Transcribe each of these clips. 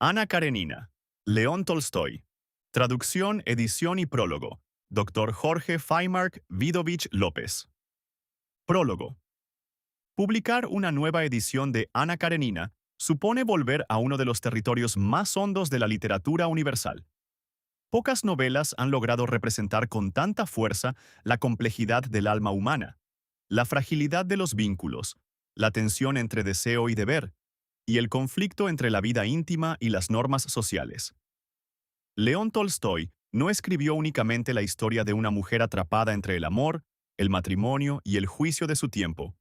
Ana Karenina, León Tolstoy. Traducción, edición y prólogo. Dr. Jorge Faymark Vidovich López. Prólogo. Publicar una nueva edición de Ana Karenina supone volver a uno de los territorios más hondos de la literatura universal. Pocas novelas han logrado representar con tanta fuerza la complejidad del alma humana, la fragilidad de los vínculos, la tensión entre deseo y deber, y el conflicto entre la vida íntima y las normas sociales. León Tolstoy no escribió únicamente la historia de una mujer atrapada entre el amor, el matrimonio y el juicio de su tiempo.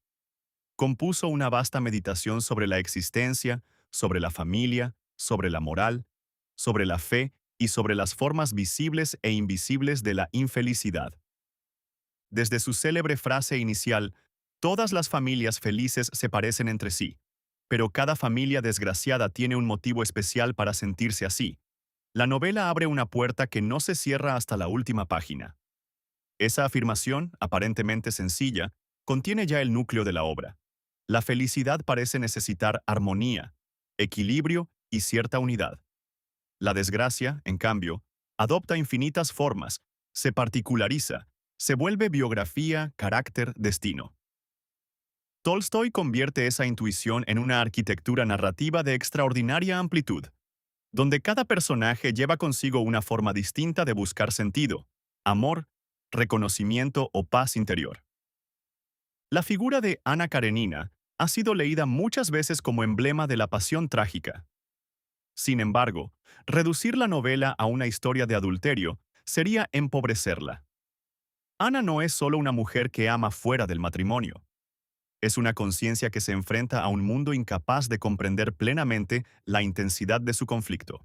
Compuso una vasta meditación sobre la existencia, sobre la familia, sobre la moral, sobre la fe y sobre las formas visibles e invisibles de la infelicidad. Desde su célebre frase inicial, todas las familias felices se parecen entre sí, pero cada familia desgraciada tiene un motivo especial para sentirse así. La novela abre una puerta que no se cierra hasta la última página. Esa afirmación, aparentemente sencilla, contiene ya el núcleo de la obra. La felicidad parece necesitar armonía, equilibrio y cierta unidad. La desgracia, en cambio, adopta infinitas formas, se particulariza, se vuelve biografía, carácter, destino. Tolstoy convierte esa intuición en una arquitectura narrativa de extraordinaria amplitud, donde cada personaje lleva consigo una forma distinta de buscar sentido, amor, reconocimiento o paz interior. La figura de Ana Karenina ha sido leída muchas veces como emblema de la pasión trágica. Sin embargo, reducir la novela a una historia de adulterio sería empobrecerla. Ana no es solo una mujer que ama fuera del matrimonio. Es una conciencia que se enfrenta a un mundo incapaz de comprender plenamente la intensidad de su conflicto.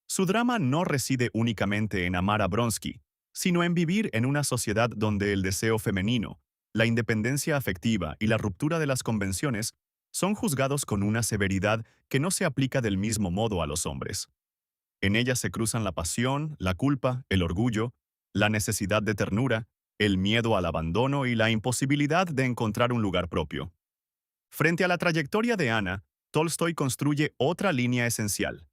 Su drama no reside únicamente en amar a Bronsky, sino en vivir en una sociedad donde el deseo femenino, la independencia afectiva y la ruptura de las convenciones son juzgados con una severidad que no se aplica del mismo modo a los hombres. En ella se cruzan la pasión, la culpa, el orgullo, la necesidad de ternura, el miedo al abandono y la imposibilidad de encontrar un lugar propio. Frente a la trayectoria de Ana, Tolstoy construye otra línea esencial,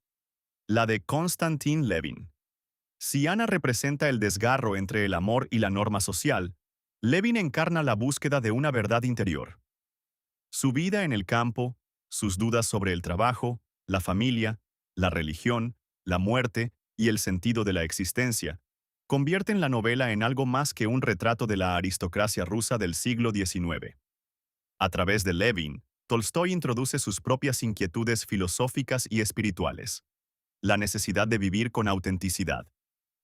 la de Konstantin Levin. Si Ana representa el desgarro entre el amor y la norma social, Levin encarna la búsqueda de una verdad interior. Su vida en el campo, sus dudas sobre el trabajo, la familia, la religión, la muerte y el sentido de la existencia, convierten la novela en algo más que un retrato de la aristocracia rusa del siglo XIX. A través de Levin, Tolstoy introduce sus propias inquietudes filosóficas y espirituales. La necesidad de vivir con autenticidad,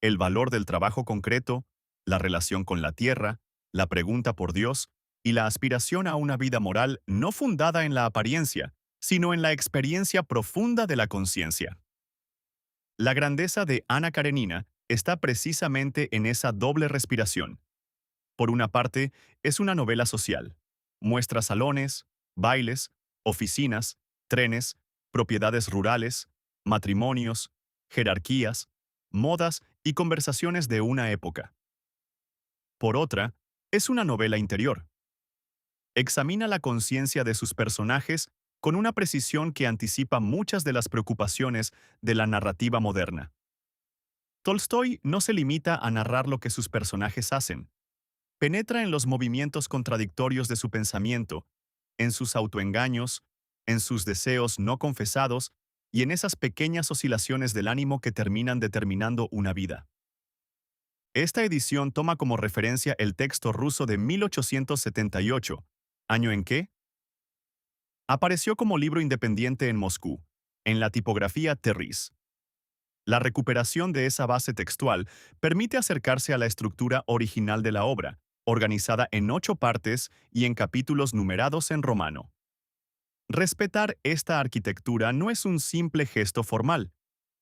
el valor del trabajo concreto, la relación con la tierra, la pregunta por Dios y la aspiración a una vida moral no fundada en la apariencia, sino en la experiencia profunda de la conciencia. La grandeza de Ana Karenina está precisamente en esa doble respiración. Por una parte, es una novela social. Muestra salones, bailes, oficinas, trenes, propiedades rurales, matrimonios, jerarquías, modas y conversaciones de una época. Por otra, es una novela interior. Examina la conciencia de sus personajes con una precisión que anticipa muchas de las preocupaciones de la narrativa moderna. Tolstoy no se limita a narrar lo que sus personajes hacen. Penetra en los movimientos contradictorios de su pensamiento, en sus autoengaños, en sus deseos no confesados y en esas pequeñas oscilaciones del ánimo que terminan determinando una vida. Esta edición toma como referencia el texto ruso de 1878, año en que apareció como libro independiente en Moscú, en la tipografía Terris. La recuperación de esa base textual permite acercarse a la estructura original de la obra, organizada en 8 partes y en capítulos numerados en romano. Respetar esta arquitectura no es un simple gesto formal.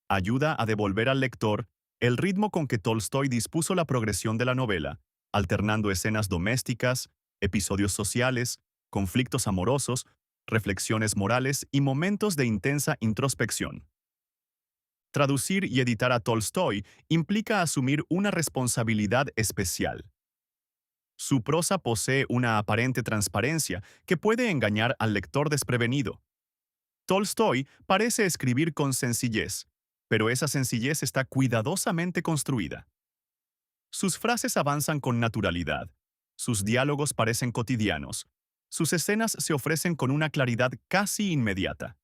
Ayuda a devolver al lector el ritmo con que Tolstoy dispuso la progresión de la novela, alternando escenas domésticas, episodios sociales, conflictos amorosos, reflexiones morales y momentos de intensa introspección. Traducir y editar a Tolstoy implica asumir una responsabilidad especial. Su prosa posee una aparente transparencia que puede engañar al lector desprevenido. Tolstoy parece escribir con sencillez, pero esa sencillez está cuidadosamente construida. Sus frases avanzan con naturalidad, sus diálogos parecen cotidianos, sus escenas se ofrecen con una claridad casi inmediata.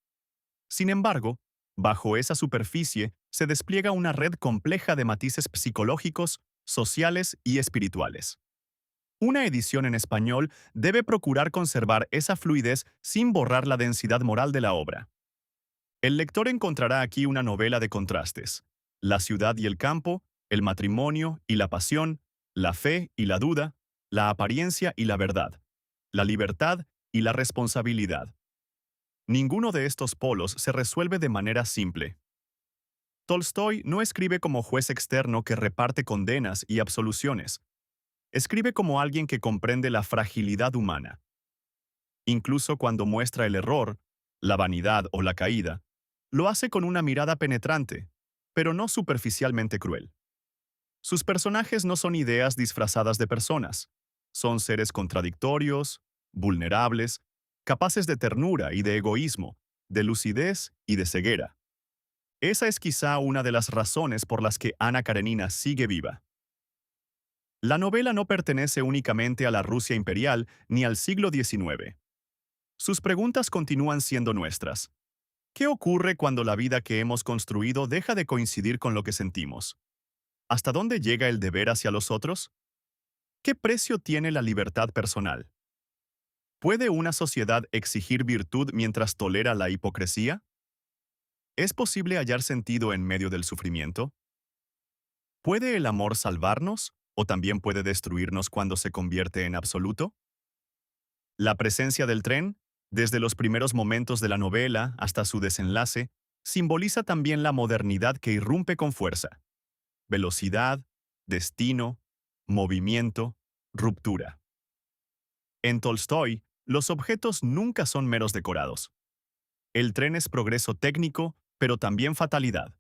Sin embargo, bajo esa superficie se despliega una red compleja de matices psicológicos, sociales y espirituales. Una edición en español debe procurar conservar esa fluidez sin borrar la densidad moral de la obra. El lector encontrará aquí una novela de contrastes: la ciudad y el campo, el matrimonio y la pasión, la fe y la duda, la apariencia y la verdad, la libertad y la responsabilidad. Ninguno de estos polos se resuelve de manera simple. Tolstoy no escribe como juez externo que reparte condenas y absoluciones. Escribe como alguien que comprende la fragilidad humana. Incluso cuando muestra el error, la vanidad o la caída, lo hace con una mirada penetrante, pero no superficialmente cruel. Sus personajes no son ideas disfrazadas de personas. Son seres contradictorios, vulnerables, capaces de ternura y de egoísmo, de lucidez y de ceguera. Esa es quizá una de las razones por las que Ana Karenina sigue viva. La novela no pertenece únicamente a la Rusia imperial ni al siglo XIX. Sus preguntas continúan siendo nuestras. ¿Qué ocurre cuando la vida que hemos construido deja de coincidir con lo que sentimos? ¿Hasta dónde llega el deber hacia los otros? ¿Qué precio tiene la libertad personal? ¿Puede una sociedad exigir virtud mientras tolera la hipocresía? ¿Es posible hallar sentido en medio del sufrimiento? ¿Puede el amor salvarnos o también puede destruirnos cuando se convierte en absoluto? La presencia del tren, desde los primeros momentos de la novela hasta su desenlace, simboliza también la modernidad que irrumpe con fuerza. Velocidad, destino, movimiento, ruptura. En Tolstoy, los objetos nunca son meros decorados. El tren es progreso técnico, pero también fatalidad.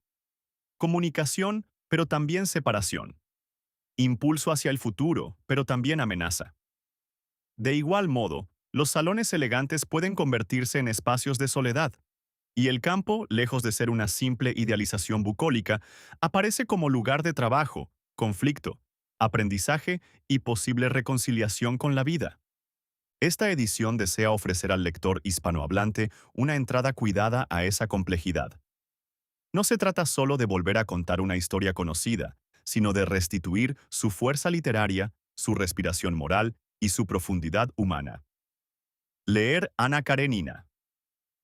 Comunicación, pero también separación. Impulso hacia el futuro, pero también amenaza. De igual modo, los salones elegantes pueden convertirse en espacios de soledad, y el campo, lejos de ser una simple idealización bucólica, aparece como lugar de trabajo, conflicto, aprendizaje y posible reconciliación con la vida. Esta edición desea ofrecer al lector hispanohablante una entrada cuidada a esa complejidad. No se trata solo de volver a contar una historia conocida, sino de restituir su fuerza literaria, su respiración moral y su profundidad humana. Leer Ana Karenina.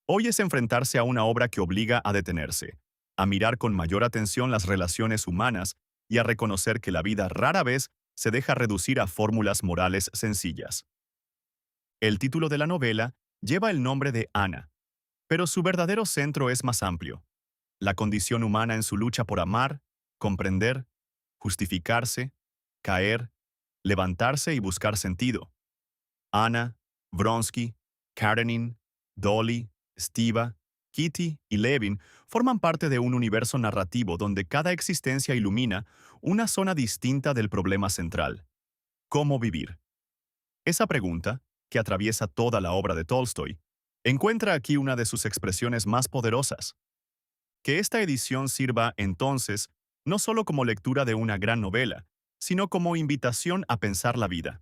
Hoy es enfrentarse a una obra que obliga a detenerse, a mirar con mayor atención las relaciones humanas y a reconocer que la vida rara vez se deja reducir a fórmulas morales sencillas. El título de la novela lleva el nombre de Ana, pero su verdadero centro es más amplio: la condición humana en su lucha por amar, comprender, justificarse, caer, levantarse y buscar sentido. Ana, Vronsky, Karenin, Dolly, Stiva, Kitty y Levin forman parte de un universo narrativo donde cada existencia ilumina una zona distinta del problema central: ¿cómo vivir? Esa pregunta, que atraviesa toda la obra de Tolstoy, encuentra aquí una de sus expresiones más poderosas. Que esta edición sirva, entonces, no solo como lectura de una gran novela, sino como invitación a pensar la vida.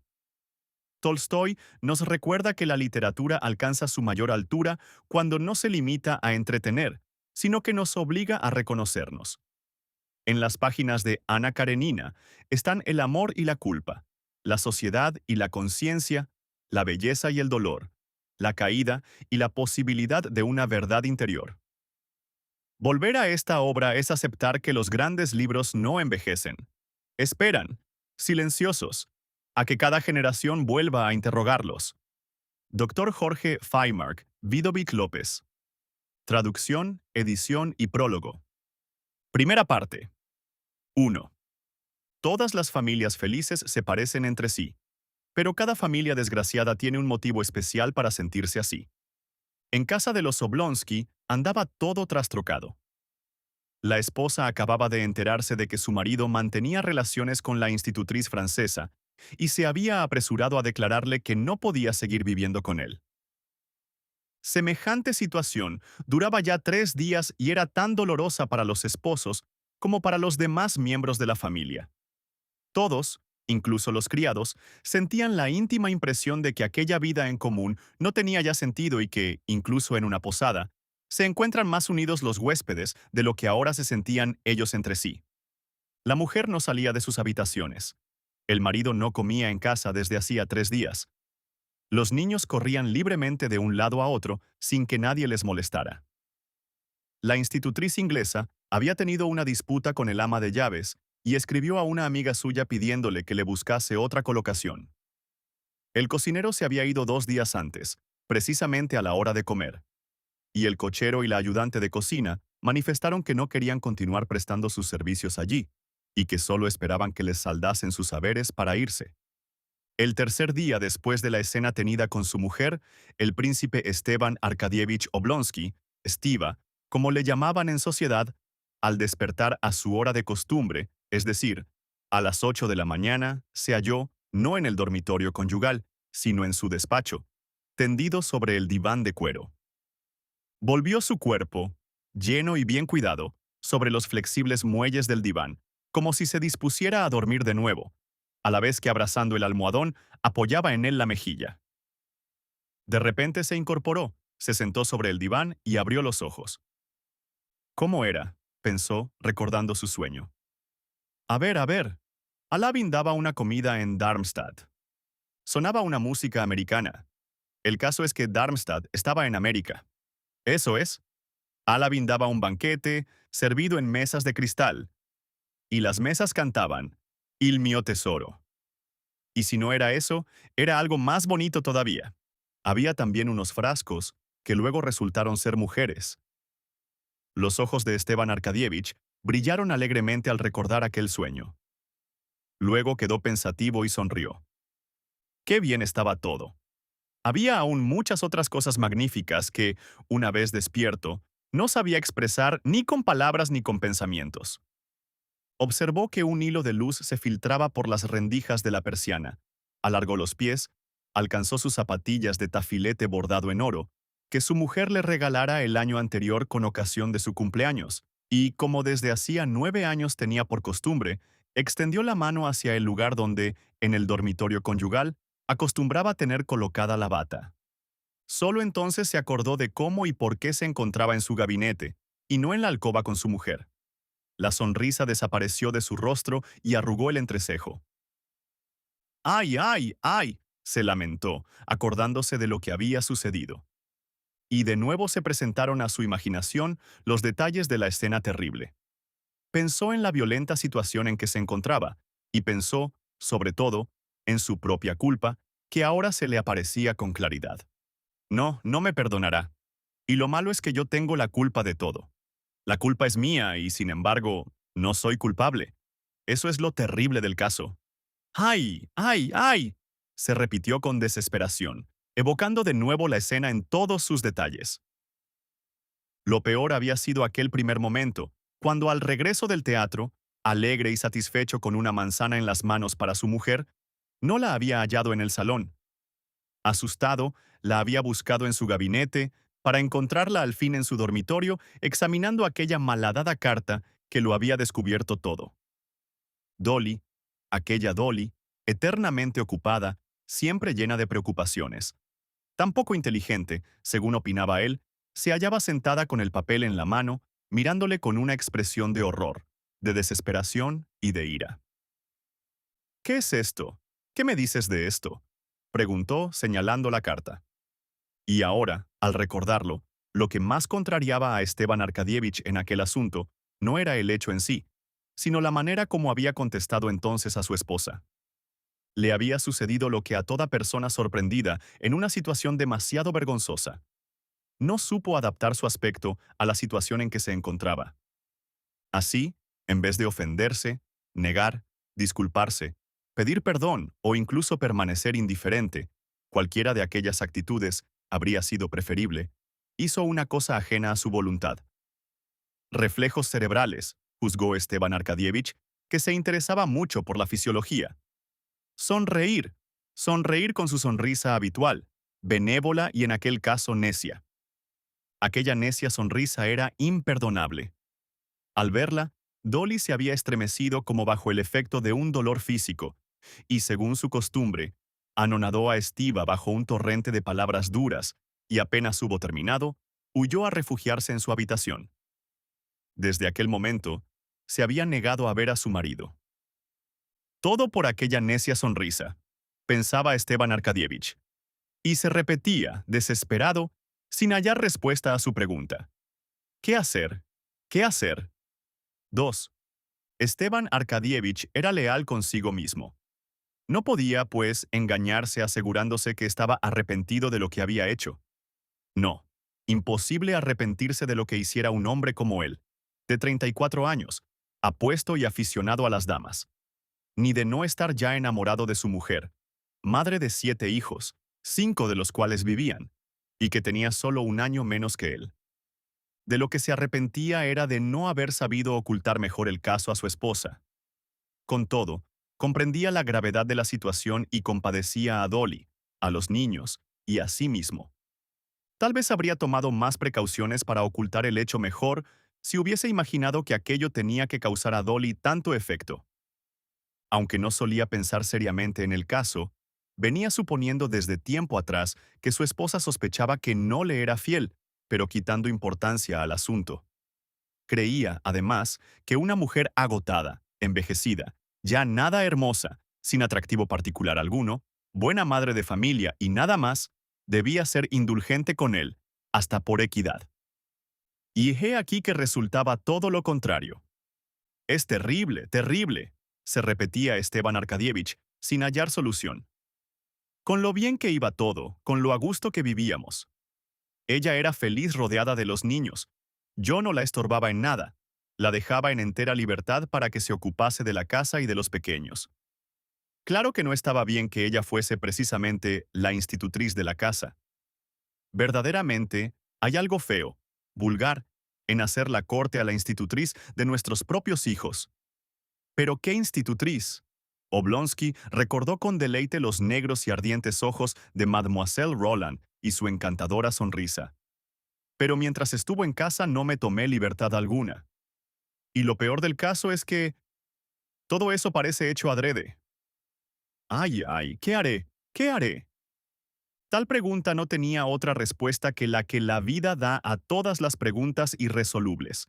Tolstoy nos recuerda que la literatura alcanza su mayor altura cuando no se limita a entretener, sino que nos obliga a reconocernos. En las páginas de Ana Karenina están el amor y la culpa, la sociedad y la conciencia, la belleza y el dolor, la caída y la posibilidad de una verdad interior. Volver a esta obra es aceptar que los grandes libros no envejecen. Esperan, silenciosos, a que cada generación vuelva a interrogarlos. Dr. Jorge Faimark Vidovich López. Traducción, edición y prólogo. Primera parte. 1. Todas las familias felices se parecen entre sí, pero cada familia desgraciada tiene un motivo especial para sentirse así. En casa de los Oblonsky andaba todo trastrocado. La esposa acababa de enterarse de que su marido mantenía relaciones con la institutriz francesa y se había apresurado a declararle que no podía seguir viviendo con él. Semejante situación duraba ya 3 días y era tan dolorosa para los esposos como para los demás miembros de la familia. Todos, incluso los criados, sentían la íntima impresión de que aquella vida en común no tenía ya sentido y que, incluso en una posada, se encuentran más unidos los huéspedes de lo que ahora se sentían ellos entre sí. La mujer no salía de sus habitaciones. El marido no comía en casa desde hacía 3 días. Los niños corrían libremente de un lado a otro sin que nadie les molestara. La institutriz inglesa había tenido una disputa con el ama de llaves y escribió a una amiga suya pidiéndole que le buscase otra colocación. El cocinero se había ido 2 días antes, precisamente a la hora de comer, y el cochero y la ayudante de cocina manifestaron que no querían continuar prestando sus servicios allí, y que solo esperaban que les saldasen sus haberes para irse. El tercer día después de la escena tenida con su mujer, el príncipe Esteban Arkadievich Oblonsky, Stiva, como le llamaban en sociedad, al despertar a su hora de costumbre, es decir, a las 8 de la mañana, se halló no en el dormitorio conyugal, sino en su despacho, tendido sobre el diván de cuero. Volvió su cuerpo, lleno y bien cuidado, sobre los flexibles muelles del diván, como si se dispusiera a dormir de nuevo, a la vez que abrazando el almohadón apoyaba en él la mejilla. De repente se incorporó, se sentó sobre el diván y abrió los ojos. ¿Cómo era?, pensó, recordando su sueño. A ver. Alabin daba una comida en Darmstadt. Sonaba una música americana. El caso es que Darmstadt estaba en América. Eso es. Alabin daba un banquete, servido en mesas de cristal, y las mesas cantaban, Il mio tesoro. Y si no era eso, era algo más bonito todavía. Había también unos frascos, que luego resultaron ser mujeres. Los ojos de Esteban Arkadievich brillaron alegremente al recordar aquel sueño. Luego quedó pensativo y sonrió. Qué bien estaba todo. Había aún muchas otras cosas magníficas que, una vez despierto, no sabía expresar ni con palabras ni con pensamientos. Observó que un hilo de luz se filtraba por las rendijas de la persiana. Alargó los pies, alcanzó sus zapatillas de tafilete bordado en oro, que su mujer le regalara el año anterior con ocasión de su cumpleaños, y como desde hacía 9 años tenía por costumbre, extendió la mano hacia el lugar donde, en el dormitorio conyugal, acostumbraba tener colocada la bata. Solo entonces se acordó de cómo y por qué se encontraba en su gabinete, y no en la alcoba con su mujer. La sonrisa desapareció de su rostro y arrugó el entrecejo. ¡Ay, ay, ay!, se lamentó, acordándose de lo que había sucedido. Y de nuevo se presentaron a su imaginación los detalles de la escena terrible. Pensó en la violenta situación en que se encontraba, y pensó, sobre todo, en su propia culpa, que ahora se le aparecía con claridad. No, no me perdonará. Y lo malo es que yo tengo la culpa de todo. La culpa es mía y, sin embargo, no soy culpable. Eso es lo terrible del caso. ¡Ay! ¡Ay! ¡Ay!, se repitió con desesperación, evocando de nuevo la escena en todos sus detalles. Lo peor había sido aquel primer momento, cuando al regreso del teatro, alegre y satisfecho con una manzana en las manos para su mujer, no la había hallado en el salón. Asustado, la había buscado en su gabinete, para encontrarla al fin en su dormitorio, examinando aquella malhadada carta que lo había descubierto todo. Dolly, aquella Dolly, eternamente ocupada, siempre llena de preocupaciones. Tan poco inteligente, según opinaba él, se hallaba sentada con el papel en la mano, mirándole con una expresión de horror, de desesperación y de ira. ¿Qué es esto? ¿Qué me dices de esto?, preguntó, señalando la carta. Y ahora, al recordarlo, lo que más contrariaba a Esteban Arkadievich en aquel asunto no era el hecho en sí, sino la manera como había contestado entonces a su esposa. Le había sucedido lo que a toda persona sorprendida en una situación demasiado vergonzosa. No supo adaptar su aspecto a la situación en que se encontraba. Así, en vez de ofenderse, negar, disculparse, pedir perdón o incluso permanecer indiferente, cualquiera de aquellas actitudes habría sido preferible, hizo una cosa ajena a su voluntad. Reflejos cerebrales, juzgó Esteban Arkadievich, que se interesaba mucho por la fisiología. Sonreír, sonreír con su sonrisa habitual, benévola y en aquel caso necia. Aquella necia sonrisa era imperdonable. Al verla, Dolly se había estremecido como bajo el efecto de un dolor físico, y según su costumbre, anonadó a Estiva bajo un torrente de palabras duras, y apenas hubo terminado, huyó a refugiarse en su habitación. Desde aquel momento, se había negado a ver a su marido. Todo por aquella necia sonrisa, pensaba Esteban Arkadievich, y se repetía, desesperado, sin hallar respuesta a su pregunta. ¿Qué hacer? ¿Qué hacer? 2. Esteban Arkadievich era leal consigo mismo. No podía, pues, engañarse asegurándose que estaba arrepentido de lo que había hecho. No, imposible arrepentirse de lo que hiciera un hombre como él, de 34 años, apuesto y aficionado a las damas, ni de no estar ya enamorado de su mujer, madre de 7 hijos, 5 de los cuales vivían, y que tenía solo un año menos que él. De lo que se arrepentía era de no haber sabido ocultar mejor el caso a su esposa. Con todo, comprendía la gravedad de la situación y compadecía a Dolly, a los niños y a sí mismo. Tal vez habría tomado más precauciones para ocultar el hecho mejor si hubiese imaginado que aquello tenía que causar a Dolly tanto efecto. Aunque no solía pensar seriamente en el caso, venía suponiendo desde tiempo atrás que su esposa sospechaba que no le era fiel, pero quitando importancia al asunto. Creía, además, que una mujer agotada, envejecida, ya nada hermosa, sin atractivo particular alguno, buena madre de familia y nada más, debía ser indulgente con él, hasta por equidad. Y he aquí que resultaba todo lo contrario. Es terrible, terrible, se repetía Esteban Arkadievich, sin hallar solución. Con lo bien que iba todo, con lo a gusto que vivíamos. Ella era feliz rodeada de los niños. Yo no la estorbaba en nada. La dejaba en entera libertad para que se ocupase de la casa y de los pequeños. Claro que no estaba bien que ella fuese precisamente la institutriz de la casa. Verdaderamente, hay algo feo, vulgar, en hacer la corte a la institutriz de nuestros propios hijos. ¿Pero qué institutriz? Oblonsky recordó con deleite los negros y ardientes ojos de Mademoiselle Roland y su encantadora sonrisa. Pero mientras estuvo en casa no me tomé libertad alguna. Y lo peor del caso es que todo eso parece hecho adrede. Ay, ay, ¿qué haré? ¿Qué haré? Tal pregunta no tenía otra respuesta que la vida da a todas las preguntas irresolubles.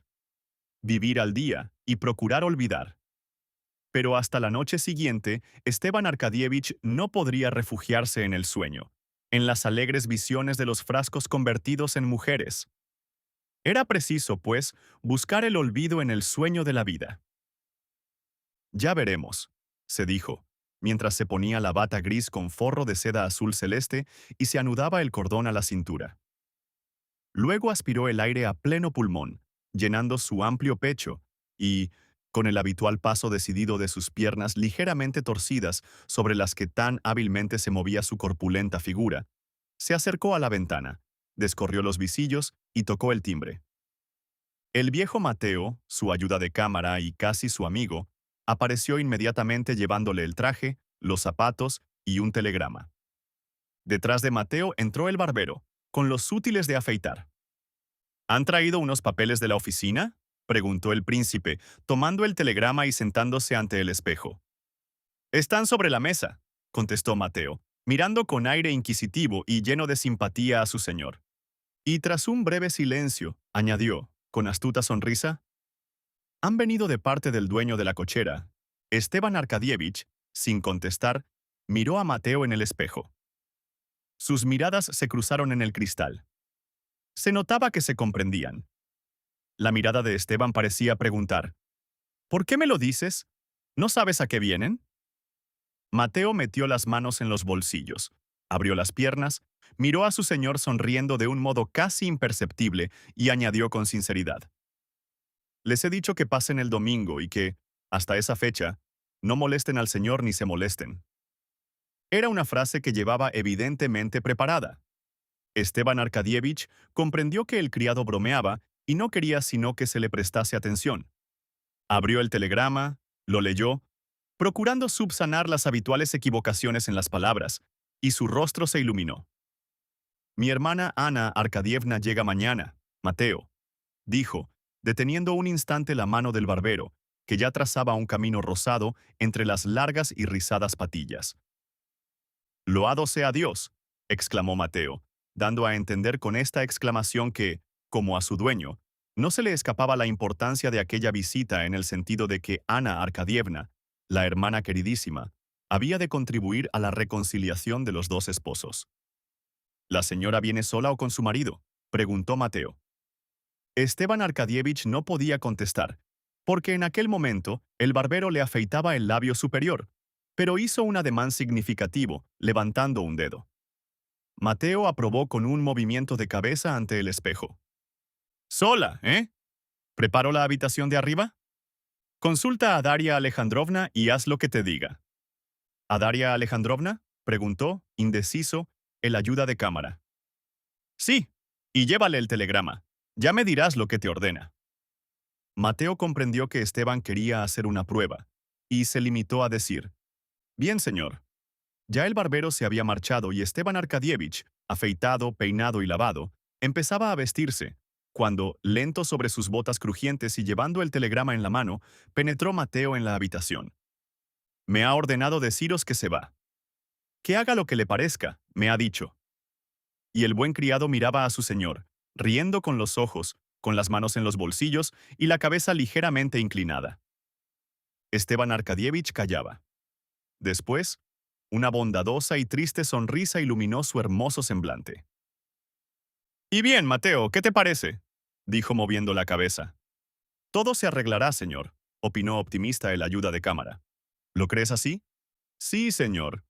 Vivir al día y procurar olvidar. Pero hasta la noche siguiente, Esteban Arkadievich no podría refugiarse en el sueño, en las alegres visiones de los frascos convertidos en mujeres. Era preciso, pues, buscar el olvido en el sueño de la vida. Ya veremos, se dijo, mientras se ponía la bata gris con forro de seda azul celeste y se anudaba el cordón a la cintura. Luego aspiró el aire a pleno pulmón, llenando su amplio pecho, y, con el habitual paso decidido de sus piernas ligeramente torcidas sobre las que tan hábilmente se movía su corpulenta figura, se acercó a la ventana, descorrió los visillos y tocó el timbre. El viejo Mateo, su ayuda de cámara y casi su amigo, apareció inmediatamente llevándole el traje, los zapatos y un telegrama. Detrás de Mateo entró el barbero, con los útiles de afeitar. ¿Han traído unos papeles de la oficina?, preguntó el príncipe, tomando el telegrama y sentándose ante el espejo. Están sobre la mesa, contestó Mateo, mirando con aire inquisitivo y lleno de simpatía a su señor. Y tras un breve silencio, añadió, con astuta sonrisa, han venido de parte del dueño de la cochera. Esteban Arkadievich, sin contestar, miró a Mateo en el espejo. Sus miradas se cruzaron en el cristal. Se notaba que se comprendían. La mirada de Esteban parecía preguntar, ¿por qué me lo dices? ¿No sabes a qué vienen? Mateo metió las manos en los bolsillos, abrió las piernas, miró a su señor sonriendo de un modo casi imperceptible y añadió con sinceridad. Les he dicho que pasen el domingo y que, hasta esa fecha, no molesten al señor ni se molesten. Era una frase que llevaba evidentemente preparada. Esteban Arkadievich comprendió que el criado bromeaba y no quería sino que se le prestase atención. Abrió el telegrama, lo leyó, procurando subsanar las habituales equivocaciones en las palabras, y su rostro se iluminó. Mi hermana Ana Arkadievna llega mañana, Mateo, dijo, deteniendo un instante la mano del barbero, que ya trazaba un camino rosado entre las largas y rizadas patillas. «Loado sea Dios», exclamó Mateo, dando a entender con esta exclamación que, como a su dueño, no se le escapaba la importancia de aquella visita en el sentido de que Ana Arcadievna, la hermana queridísima, había de contribuir a la reconciliación de los dos esposos. «¿La señora viene sola o con su marido?», preguntó Mateo. Esteban Arkadievich no podía contestar, porque en aquel momento el barbero le afeitaba el labio superior, pero hizo un ademán significativo, levantando un dedo. Mateo aprobó con un movimiento de cabeza ante el espejo. «Sola, ¿eh? ¿Preparo la habitación de arriba? Consulta a Daria Alejandrovna y haz lo que te diga». «¿A Daria Alejandrovna?», preguntó, indeciso, el ayuda de cámara. «Sí, y llévale el telegrama. Ya me dirás lo que te ordena». Mateo comprendió que Esteban quería hacer una prueba, y se limitó a decir: «Bien, señor». Ya el barbero se había marchado y Esteban Arkadievich, afeitado, peinado y lavado, empezaba a vestirse, cuando, lento sobre sus botas crujientes y llevando el telegrama en la mano, penetró Mateo en la habitación. «Me ha ordenado deciros que se va. Que haga lo que le parezca», me ha dicho. Y el buen criado miraba a su señor, riendo con los ojos, con las manos en los bolsillos y la cabeza ligeramente inclinada. Esteban Arkadievich callaba. Después, una bondadosa y triste sonrisa iluminó su hermoso semblante. «Y bien, Mateo, ¿qué te parece?», dijo moviendo la cabeza. «Todo se arreglará, señor», opinó optimista el ayuda de cámara. «¿Lo crees así?». «Sí, señor.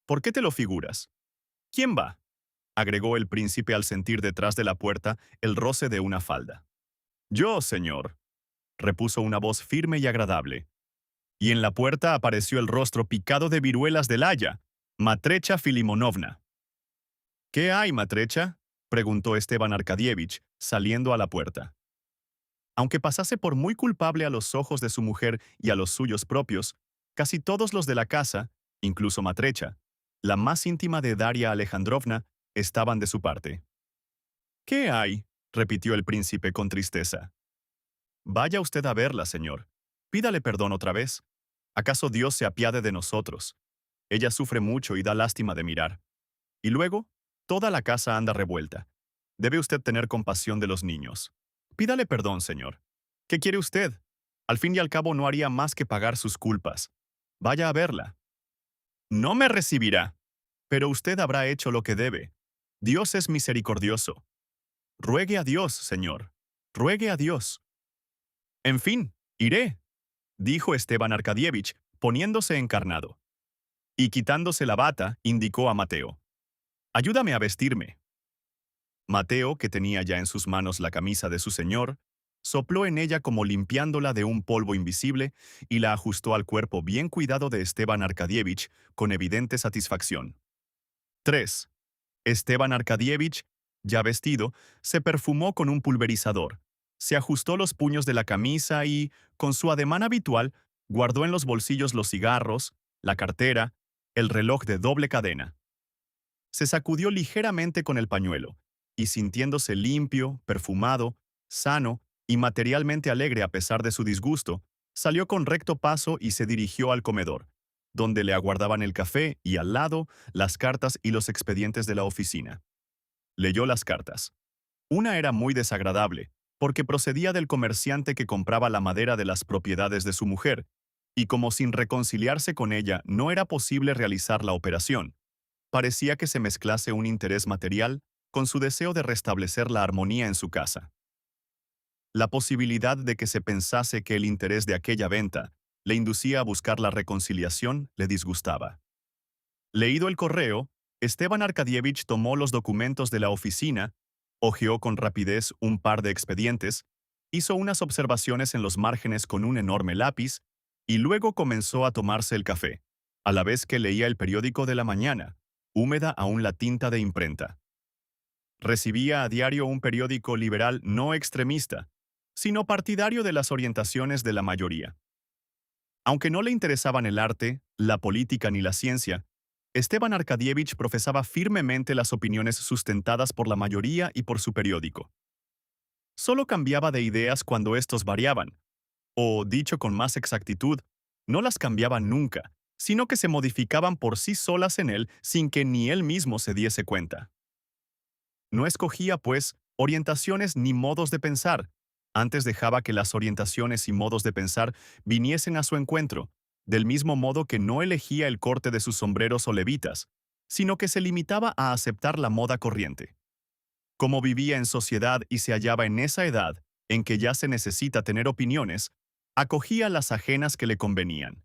¿Por qué te lo figuras?». «¿Quién va?», agregó el príncipe al sentir detrás de la puerta el roce de una falda. «Yo, señor», repuso una voz firme y agradable. Y en la puerta apareció el rostro picado de viruelas del aya, Matrecha Filimonovna. «¿Qué hay, Matrecha?», preguntó Esteban Arkadievich, saliendo a la puerta. Aunque pasase por muy culpable a los ojos de su mujer y a los suyos propios, casi todos los de la casa, incluso Matrecha, la más íntima de Daria Alejandrovna, estaban de su parte. «¿Qué hay?», repitió el príncipe con tristeza. «Vaya usted a verla, señor. Pídale perdón otra vez. ¿Acaso Dios se apiade de nosotros? Ella sufre mucho y da lástima de mirar. Y luego, toda la casa anda revuelta. Debe usted tener compasión de los niños. Pídale perdón, señor. ¿Qué quiere usted? Al fin y al cabo no haría más que pagar sus culpas. Vaya a verla». «No me recibirá. Pero usted habrá hecho lo que debe. Dios es misericordioso. Ruegue a Dios, señor. Ruegue a Dios». «En fin, iré», dijo Esteban Arkadievich, poniéndose encarnado. Y quitándose la bata, indicó a Mateo: «Ayúdame a vestirme». Mateo, que tenía ya en sus manos la camisa de su señor, sopló en ella como limpiándola de un polvo invisible y la ajustó al cuerpo bien cuidado de Esteban Arkadievich con evidente satisfacción. 3. Esteban Arkadievich, ya vestido, se perfumó con un pulverizador, se ajustó los puños de la camisa y, con su ademán habitual, guardó en los bolsillos los cigarros, la cartera, el reloj de doble cadena. Se sacudió ligeramente con el pañuelo, y sintiéndose limpio, perfumado, sano y materialmente alegre a pesar de su disgusto, salió con recto paso y se dirigió al comedor, donde le aguardaban el café y al lado las cartas y los expedientes de la oficina. Leyó las cartas. Una era muy desagradable, porque procedía del comerciante que compraba la madera de las propiedades de su mujer, y como sin reconciliarse con ella no era posible realizar la operación, parecía que se mezclase un interés material con su deseo de restablecer la armonía en su casa. La posibilidad de que se pensase que el interés de aquella venta le inducía a buscar la reconciliación le disgustaba. Leído el correo, Esteban Arkadievich tomó los documentos de la oficina, hojeó con rapidez un par de expedientes, hizo unas observaciones en los márgenes con un enorme lápiz y luego comenzó a tomarse el café, a la vez que leía el periódico de la mañana, húmeda aún la tinta de imprenta. Recibía a diario un periódico liberal no extremista, sino partidario de las orientaciones de la mayoría. Aunque no le interesaban el arte, la política ni la ciencia, Esteban Arkadievich profesaba firmemente las opiniones sustentadas por la mayoría y por su periódico. Solo cambiaba de ideas cuando estos variaban, o, dicho con más exactitud, no las cambiaba nunca, sino que se modificaban por sí solas en él sin que ni él mismo se diese cuenta. No escogía, pues, orientaciones ni modos de pensar. Antes dejaba que las orientaciones y modos de pensar viniesen a su encuentro, del mismo modo que no elegía el corte de sus sombreros o levitas, sino que se limitaba a aceptar la moda corriente. Como vivía en sociedad y se hallaba en esa edad en que ya se necesita tener opiniones, acogía las ajenas que le convenían.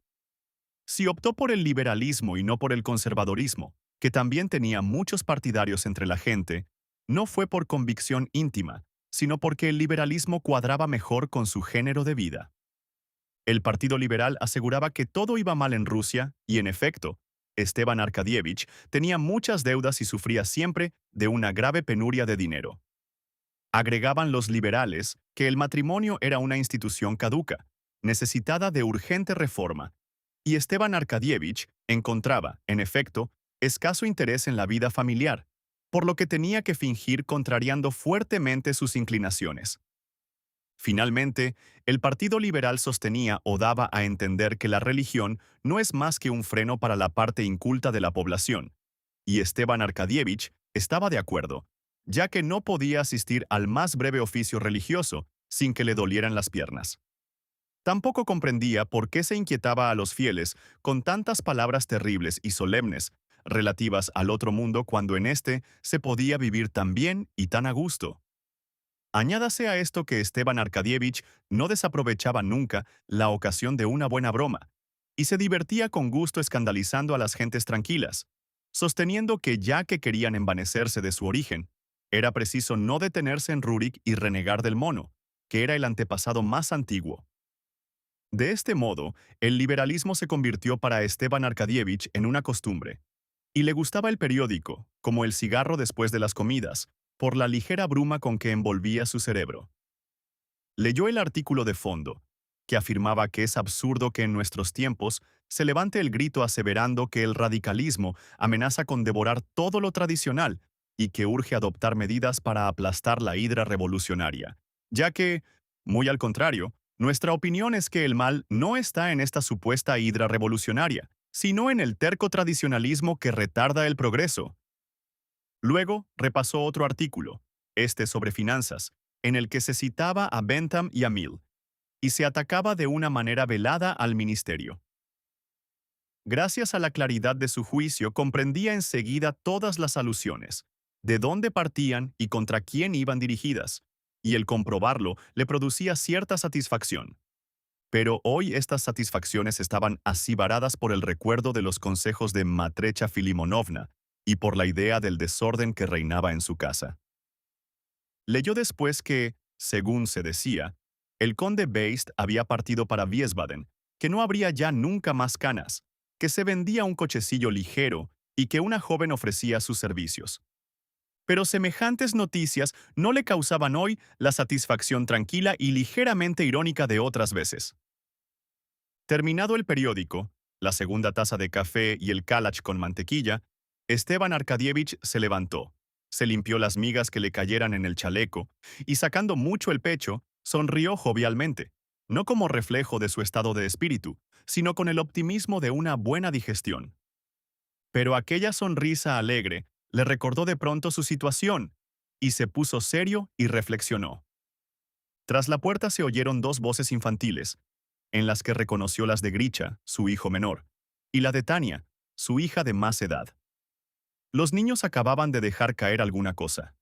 Si optó por el liberalismo y no por el conservadorismo, que también tenía muchos partidarios entre la gente, no fue por convicción íntima, sino porque el liberalismo cuadraba mejor con su género de vida. El Partido Liberal aseguraba que todo iba mal en Rusia y, en efecto, Esteban Arkadievich tenía muchas deudas y sufría siempre de una grave penuria de dinero. Agregaban los liberales que el matrimonio era una institución caduca, necesitada de urgente reforma, y Esteban Arkadievich encontraba, en efecto, escaso interés en la vida familiar, por lo que tenía que fingir contrariando fuertemente sus inclinaciones. Finalmente, el Partido Liberal sostenía o daba a entender que la religión no es más que un freno para la parte inculta de la población, y Esteban Arkadievich estaba de acuerdo, ya que no podía asistir al más breve oficio religioso sin que le dolieran las piernas. Tampoco comprendía por qué se inquietaba a los fieles con tantas palabras terribles y solemnes relativas al otro mundo cuando en éste se podía vivir tan bien y tan a gusto. Añádase a esto que Esteban Arkadievich no desaprovechaba nunca la ocasión de una buena broma, y se divertía con gusto escandalizando a las gentes tranquilas, sosteniendo que ya que querían envanecerse de su origen, era preciso no detenerse en Rúrik y renegar del mono, que era el antepasado más antiguo. De este modo, el liberalismo se convirtió para Esteban Arkadievich en una costumbre, y le gustaba el periódico, como el cigarro después de las comidas, por la ligera bruma con que envolvía su cerebro. Leyó el artículo de fondo, que afirmaba que es absurdo que en nuestros tiempos se levante el grito aseverando que el radicalismo amenaza con devorar todo lo tradicional y que urge adoptar medidas para aplastar la hidra revolucionaria, ya que, muy al contrario, nuestra opinión es que el mal no está en esta supuesta hidra revolucionaria, sino en el terco tradicionalismo que retarda el progreso. Luego repasó otro artículo, este sobre finanzas, en el que se citaba a Bentham y a Mill, y se atacaba de una manera velada al ministerio. Gracias a la claridad de su juicio, comprendía enseguida todas las alusiones, de dónde partían y contra quién iban dirigidas, y el comprobarlo le producía cierta satisfacción. Pero hoy estas satisfacciones estaban acibaradas por el recuerdo de los consejos de Matrecha Filimonovna y por la idea del desorden que reinaba en su casa. Leyó después que, según se decía, el conde Beist había partido para Wiesbaden, que no habría ya nunca más canas, que se vendía un cochecillo ligero y que una joven ofrecía sus servicios. Pero semejantes noticias no le causaban hoy la satisfacción tranquila y ligeramente irónica de otras veces. Terminado el periódico, la segunda taza de café y el kalach con mantequilla, Esteban Arkadievich se levantó, se limpió las migas que le cayeran en el chaleco y, sacando mucho el pecho, sonrió jovialmente, no como reflejo de su estado de espíritu, sino con el optimismo de una buena digestión. Pero aquella sonrisa alegre le recordó de pronto su situación, y se puso serio y reflexionó. Tras la puerta se oyeron dos voces infantiles, en las que reconoció las de Grisha, su hijo menor, y la de Tania, su hija de más edad. Los niños acababan de dejar caer alguna cosa.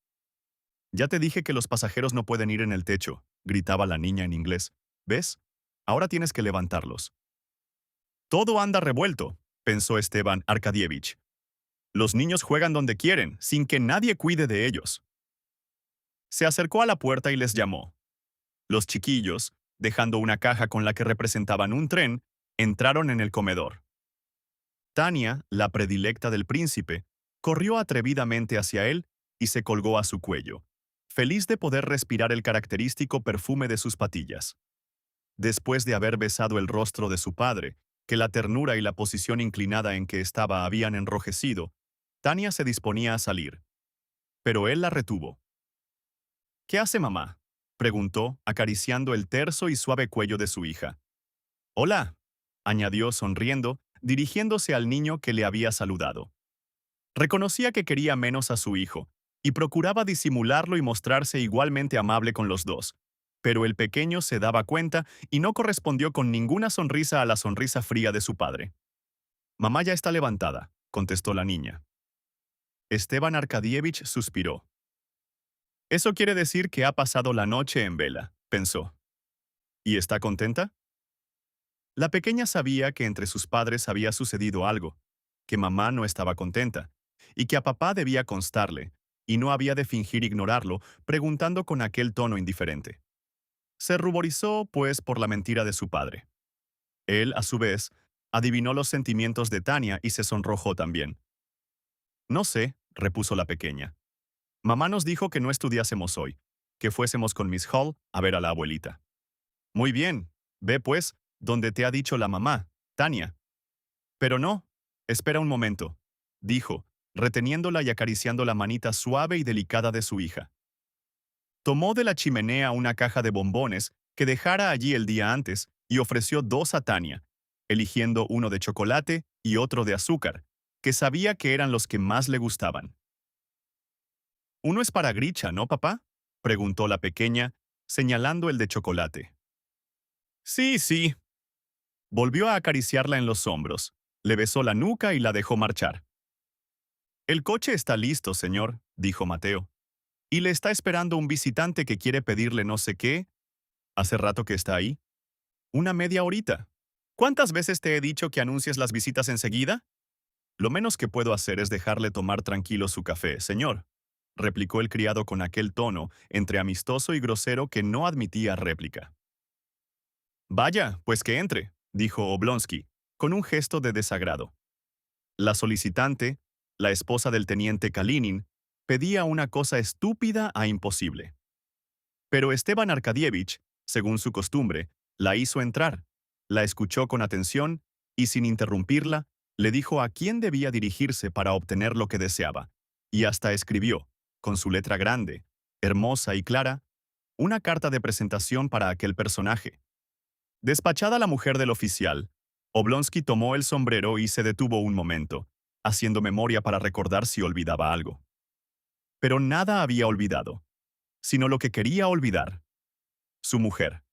«Ya te dije que los pasajeros no pueden ir en el techo», gritaba la niña en inglés. «¿Ves? Ahora tienes que levantarlos». «Todo anda revuelto», pensó Esteban Arkadievich. «Los niños juegan donde quieren, sin que nadie cuide de ellos». Se acercó a la puerta y les llamó. Los chiquillos, dejando una caja con la que representaban un tren, entraron en el comedor. Tania, la predilecta del príncipe, corrió atrevidamente hacia él y se colgó a su cuello, feliz de poder respirar el característico perfume de sus patillas. Después de haber besado el rostro de su padre, que la ternura y la posición inclinada en que estaba habían enrojecido, Tania se disponía a salir. Pero él la retuvo. «¿Qué hace mamá?», preguntó, acariciando el terso y suave cuello de su hija. Hola, añadió sonriendo, dirigiéndose al niño que le había saludado. Reconocía que quería menos a su hijo, y procuraba disimularlo y mostrarse igualmente amable con los dos. Pero el pequeño se daba cuenta y no correspondió con ninguna sonrisa a la sonrisa fría de su padre. Mamá ya está levantada, contestó la niña. Esteban Arkadievich suspiró. Eso quiere decir que ha pasado la noche en vela, pensó. ¿Y está contenta? La pequeña sabía que entre sus padres había sucedido algo, que mamá no estaba contenta, y que a papá debía constarle, y no había de fingir ignorarlo, preguntando con aquel tono indiferente. Se ruborizó, pues, por la mentira de su padre. Él, a su vez, adivinó los sentimientos de Tania y se sonrojó también. No sé, repuso la pequeña. Mamá nos dijo que no estudiásemos hoy, que fuésemos con Miss Hall a ver a la abuelita. Muy bien, ve pues, donde te ha dicho la mamá, Tania. Pero no, espera un momento, dijo, reteniéndola y acariciando la manita suave y delicada de su hija. Tomó de la chimenea una caja de bombones que dejara allí el día antes y ofreció dos a Tania, eligiendo uno de chocolate y otro de azúcar, que sabía que eran los que más le gustaban. «Uno es para Gricha, ¿no, papá?», preguntó la pequeña, señalando el de chocolate. Sí, sí. Volvió a acariciarla en los hombros, le besó la nuca y la dejó marchar. El coche está listo, señor, dijo Mateo. Y le está esperando un visitante que quiere pedirle no sé qué. ¿Hace rato que está ahí? Una media horita. ¿Cuántas veces te he dicho que anuncies las visitas enseguida? Lo menos que puedo hacer es dejarle tomar tranquilo su café, señor, replicó el criado con aquel tono, entre amistoso y grosero, que no admitía réplica. Vaya, pues que entre, dijo Oblonsky, con un gesto de desagrado. La solicitante, la esposa del teniente Kalinin, pedía una cosa estúpida a imposible. Pero Esteban Arkadievich, según su costumbre, la hizo entrar, la escuchó con atención y, sin interrumpirla, le dijo a quién debía dirigirse para obtener lo que deseaba, y hasta escribió, con su letra grande, hermosa y clara, una carta de presentación para aquel personaje. Despachada la mujer del oficial, Oblonsky tomó el sombrero y se detuvo un momento, haciendo memoria para recordar si olvidaba algo. Pero nada había olvidado, sino lo que quería olvidar. Su mujer.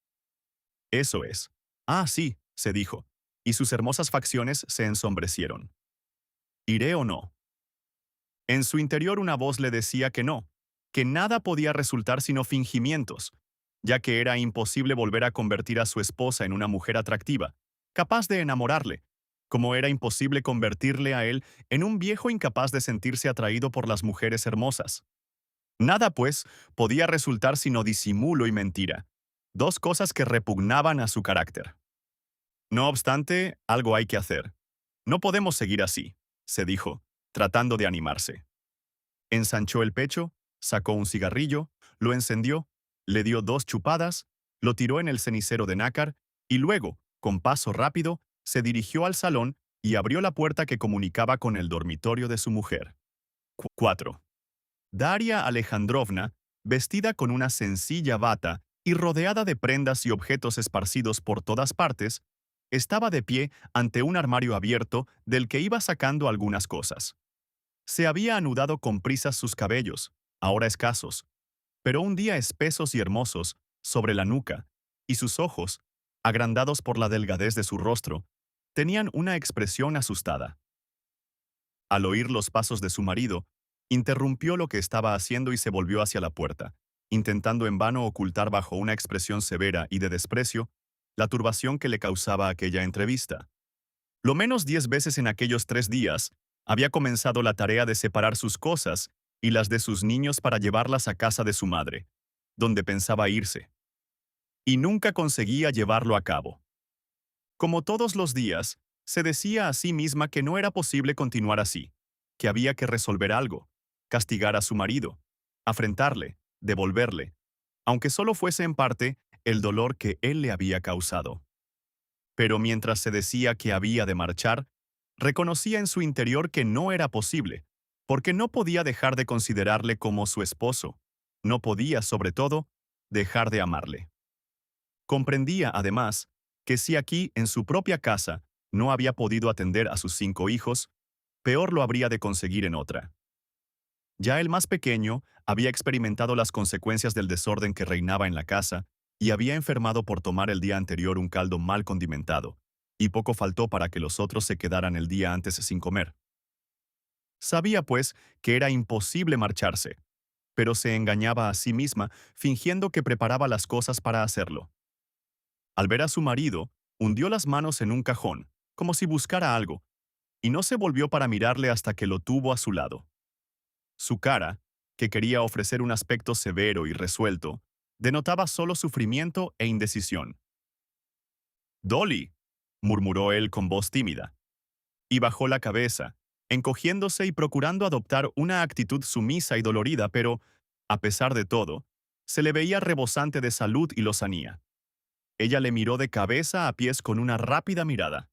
Eso es. Ah, sí, se dijo, y sus hermosas facciones se ensombrecieron. ¿Iré o no? En su interior una voz le decía que no, que nada podía resultar sino fingimientos, ya que era imposible volver a convertir a su esposa en una mujer atractiva, capaz de enamorarle, como era imposible convertirle a él en un viejo incapaz de sentirse atraído por las mujeres hermosas. Nada, pues, podía resultar sino disimulo y mentira, dos cosas que repugnaban a su carácter. No obstante, algo hay que hacer. No podemos seguir así, se dijo, tratando de animarse. Ensanchó el pecho, sacó un cigarrillo, lo encendió, le dio dos chupadas, lo tiró en el cenicero de nácar y luego, con paso rápido, se dirigió al salón y abrió la puerta que comunicaba con el dormitorio de su mujer. 4. Daria Alejandrovna, vestida con una sencilla bata y rodeada de prendas y objetos esparcidos por todas partes, estaba de pie ante un armario abierto del que iba sacando algunas cosas. Se había anudado con prisas sus cabellos, ahora escasos, pero un día espesos y hermosos, sobre la nuca, y sus ojos, agrandados por la delgadez de su rostro, tenían una expresión asustada. Al oír los pasos de su marido, interrumpió lo que estaba haciendo y se volvió hacia la puerta, intentando en vano ocultar bajo una expresión severa y de desprecio la turbación que le causaba aquella entrevista. Lo menos 10 veces en aquellos 3 días, había comenzado la tarea de separar sus cosas y las de sus niños para llevarlas a casa de su madre, donde pensaba irse. Y nunca conseguía llevarlo a cabo. Como todos los días, se decía a sí misma que no era posible continuar así, que había que resolver algo, castigar a su marido, afrentarle, devolverle, aunque solo fuese en parte, el dolor que él le había causado. Pero mientras se decía que había de marchar, reconocía en su interior que no era posible, porque no podía dejar de considerarle como su esposo. No podía, sobre todo, dejar de amarle. Comprendía, además, que si aquí, en su propia casa, no había podido atender a sus 5 hijos, peor lo habría de conseguir en otra. Ya el más pequeño había experimentado las consecuencias del desorden que reinaba en la casa y había enfermado por tomar el día anterior un caldo mal condimentado, y poco faltó para que los otros se quedaran el día antes sin comer. Sabía, pues, que era imposible marcharse, pero se engañaba a sí misma fingiendo que preparaba las cosas para hacerlo. Al ver a su marido, hundió las manos en un cajón, como si buscara algo, y no se volvió para mirarle hasta que lo tuvo a su lado. Su cara, que quería ofrecer un aspecto severo y resuelto, denotaba solo sufrimiento e indecisión. «Dolly», murmuró él con voz tímida, y bajó la cabeza, encogiéndose y procurando adoptar una actitud sumisa y dolorida, pero, a pesar de todo, se le veía rebosante de salud y lozanía. Ella le miró de cabeza a pies con una rápida mirada.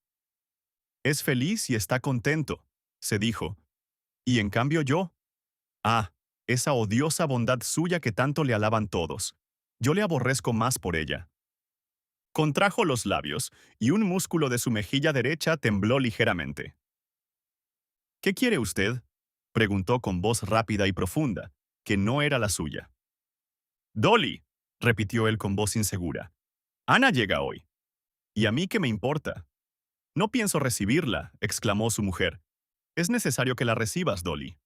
«Es feliz y está contento», se dijo. «Y en cambio yo, ah, esa odiosa bondad suya que tanto le alaban todos. Yo le aborrezco más por ella». Contrajo los labios y un músculo de su mejilla derecha tembló ligeramente. «¿Qué quiere usted?», preguntó con voz rápida y profunda, que no era la suya. «Dolly», repitió él con voz insegura. «Ana llega hoy. ¿Y a mí qué me importa?». «No pienso recibirla», exclamó su mujer. «Es necesario que la recibas, Dolly».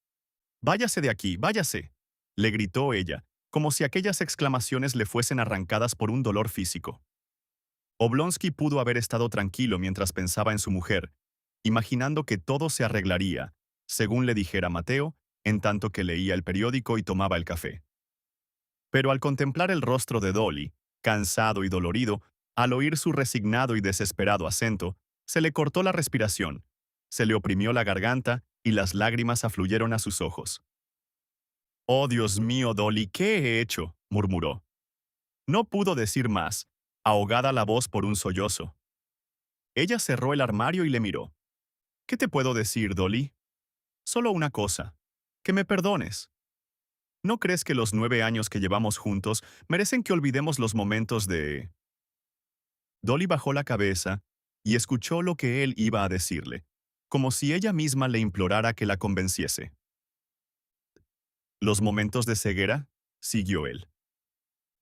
«Váyase de aquí, váyase», le gritó ella, como si aquellas exclamaciones le fuesen arrancadas por un dolor físico. Oblonsky pudo haber estado tranquilo mientras pensaba en su mujer, imaginando que todo se arreglaría, según le dijera Mateo, en tanto que leía el periódico y tomaba el café. Pero al contemplar el rostro de Dolly, cansado y dolorido, al oír su resignado y desesperado acento, se le cortó la respiración, se le oprimió la garganta y las lágrimas afluyeron a sus ojos. «Oh, Dios mío, Dolly, ¿qué he hecho?», murmuró. No pudo decir más, ahogada la voz por un sollozo. Ella cerró el armario y le miró. «¿Qué te puedo decir, Dolly? Solo una cosa. Que me perdones. ¿No crees que los 9 años que llevamos juntos merecen que olvidemos los momentos de...?» Dolly bajó la cabeza y escuchó lo que él iba a decirle, como si ella misma le implorara que la convenciese. «¿Los momentos de ceguera?», siguió él.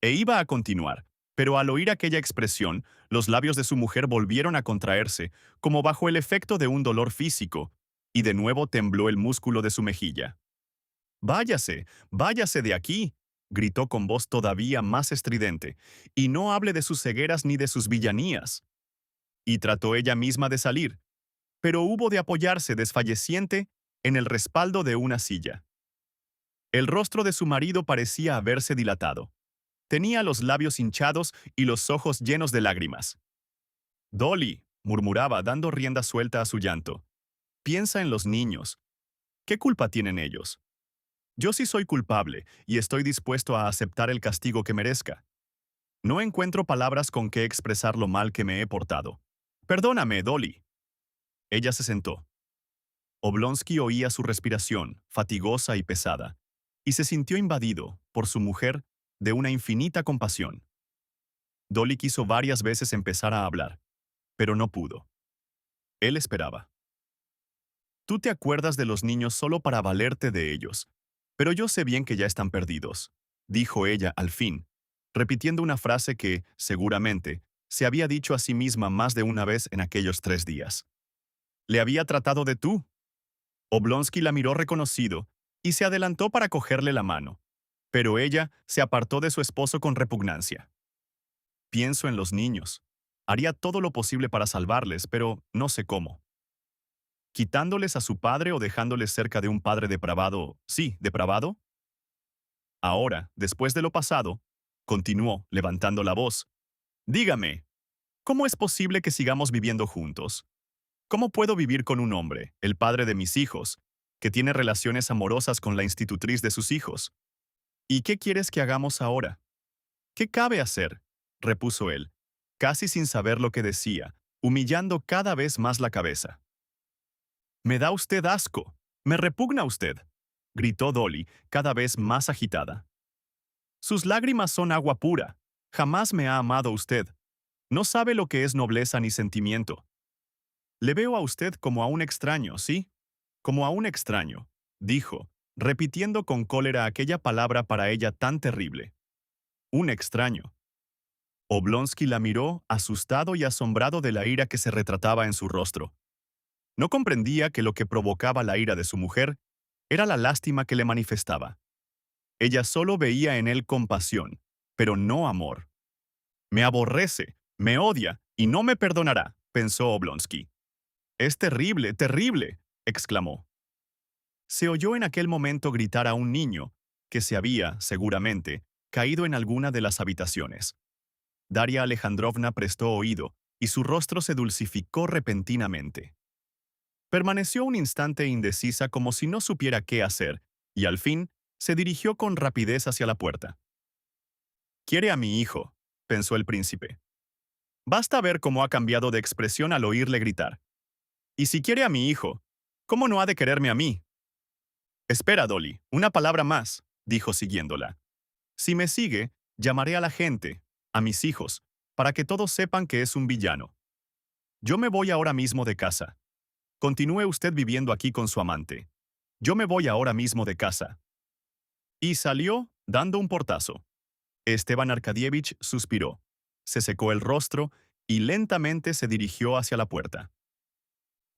E iba a continuar, pero al oír aquella expresión, los labios de su mujer volvieron a contraerse, como bajo el efecto de un dolor físico, y de nuevo tembló el músculo de su mejilla. «Váyase, váyase de aquí», gritó con voz todavía más estridente, «y no hable de sus cegueras ni de sus villanías». Y trató ella misma de salir, pero hubo de apoyarse desfalleciente en el respaldo de una silla. El rostro de su marido parecía haberse dilatado. Tenía los labios hinchados y los ojos llenos de lágrimas. «Dolly», murmuraba, dando rienda suelta a su llanto, «piensa en los niños. ¿Qué culpa tienen ellos? Yo sí soy culpable y estoy dispuesto a aceptar el castigo que merezca. No encuentro palabras con que expresar lo mal que me he portado. Perdóname, Dolly». Ella se sentó. Oblonsky oía su respiración, fatigosa y pesada, y se sintió invadido, por su mujer, de una infinita compasión. Dolly quiso varias veces empezar a hablar, pero no pudo. Él esperaba. «Tú te acuerdas de los niños solo para valerte de ellos, pero yo sé bien que ya están perdidos», dijo ella al fin, repitiendo una frase que, seguramente, se había dicho a sí misma más de una vez en aquellos 3 días. «Le había tratado de tú». Oblonsky la miró reconocido y se adelantó para cogerle la mano, pero ella se apartó de su esposo con repugnancia. «Pienso en los niños. Haría todo lo posible para salvarles, pero no sé cómo. ¿Quitándoles a su padre o dejándoles cerca de un padre depravado? Sí, depravado. Ahora, después de lo pasado», continuó, levantando la voz, «dígame, ¿cómo es posible que sigamos viviendo juntos? ¿Cómo puedo vivir con un hombre, el padre de mis hijos, que tiene relaciones amorosas con la institutriz de sus hijos? ¿Y qué quieres que hagamos ahora?». «¿Qué cabe hacer?», repuso él, casi sin saber lo que decía, humillando cada vez más la cabeza. «Me da usted asco. Me repugna usted», gritó Dolly, cada vez más agitada. Sus lágrimas son agua pura. Jamás me ha amado usted. No sabe lo que es nobleza ni sentimiento. Le veo a usted como a un extraño, ¿sí? Como a un extraño, dijo, repitiendo con cólera aquella palabra para ella tan terrible. Un extraño. Oblonsky la miró, asustado y asombrado de la ira que se retrataba en su rostro. No comprendía que lo que provocaba la ira de su mujer era la lástima que le manifestaba. Ella solo veía en él compasión, pero no amor. Me aborrece, me odia y no me perdonará, pensó Oblonsky. Es terrible, terrible, exclamó. Se oyó en aquel momento gritar a un niño, que se había, seguramente, caído en alguna de las habitaciones. Daria Alejandrovna prestó oído, y su rostro se dulcificó repentinamente. Permaneció un instante indecisa como si no supiera qué hacer, y al fin se dirigió con rapidez hacia la puerta. «Quiere a mi hijo», pensó el príncipe. Basta ver cómo ha cambiado de expresión al oírle gritar. Y si quiere a mi hijo, ¿cómo no ha de quererme a mí? Espera, Dolly, una palabra más, dijo siguiéndola. Si me sigue, llamaré a la gente, a mis hijos, para que todos sepan que es un villano. Yo me voy ahora mismo de casa. Continúe usted viviendo aquí con su amante. Yo me voy ahora mismo de casa. Y salió, dando un portazo. Esteban Arkadievich suspiró, se secó el rostro y lentamente se dirigió hacia la puerta.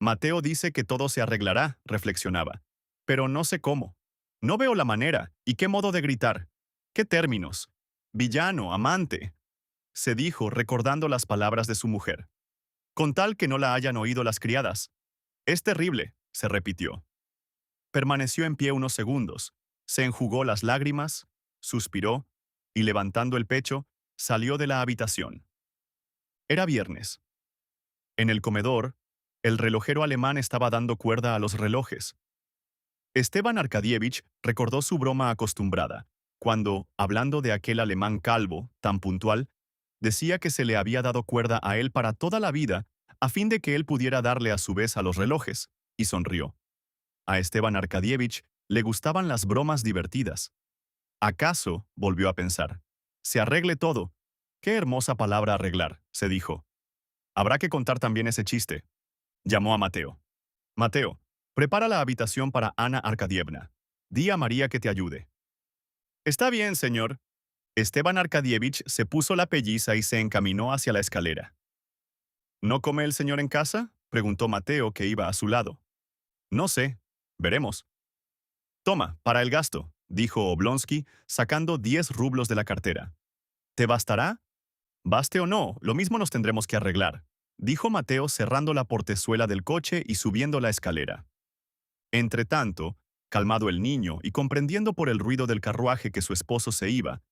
Mateo dice que todo se arreglará, reflexionaba. Pero no sé cómo. No veo la manera, y qué modo de gritar. ¿Qué términos? Villano, amante, se dijo recordando las palabras de su mujer. Con tal que no la hayan oído las criadas. Es terrible, se repitió. Permaneció en pie unos segundos, se enjugó las lágrimas, suspiró, y levantando el pecho, salió de la habitación. Era viernes. En el comedor, el relojero alemán estaba dando cuerda a los relojes. Esteban Arkadievich recordó su broma acostumbrada, cuando, hablando de aquel alemán calvo, tan puntual, decía que se le había dado cuerda a él para toda la vida, a fin de que él pudiera darle a su vez a los relojes, y sonrió. A Esteban Arkadievich le gustaban las bromas divertidas. ¿Acaso, volvió a pensar, se arregle todo? Qué hermosa palabra arreglar, se dijo. Habrá que contar también ese chiste. Llamó a Mateo. Mateo, prepara la habitación para Ana Arkadievna. Di a María que te ayude. Está bien, señor. Esteban Arkadievich se puso la pelliza y se encaminó hacia la escalera. ¿No come el señor en casa?, preguntó Mateo, que iba a su lado. No sé. Veremos. Toma, para el gasto, dijo Oblonsky, sacando 10 rublos de la cartera. ¿Te bastará? Baste o no, lo mismo nos tendremos que arreglar, dijo Mateo cerrando la portezuela del coche y subiendo la escalera. Entretanto, calmado el niño y comprendiendo por el ruido del carruaje que su esposo se iba,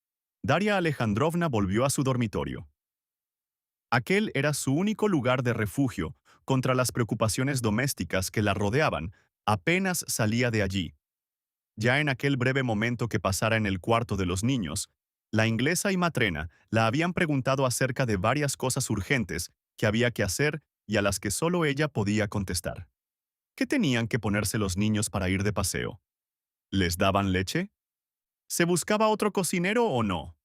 Daria Alejandrovna volvió a su dormitorio. Aquel era su único lugar de refugio contra las preocupaciones domésticas que la rodeaban apenas salía de allí. Ya en aquel breve momento que pasara en el cuarto de los niños, la inglesa y Matrena la habían preguntado acerca de varias cosas urgentes que había que hacer y a las que solo ella podía contestar. ¿Qué tenían que ponerse los niños para ir de paseo? ¿Les daban leche? ¿Se buscaba otro cocinero o no?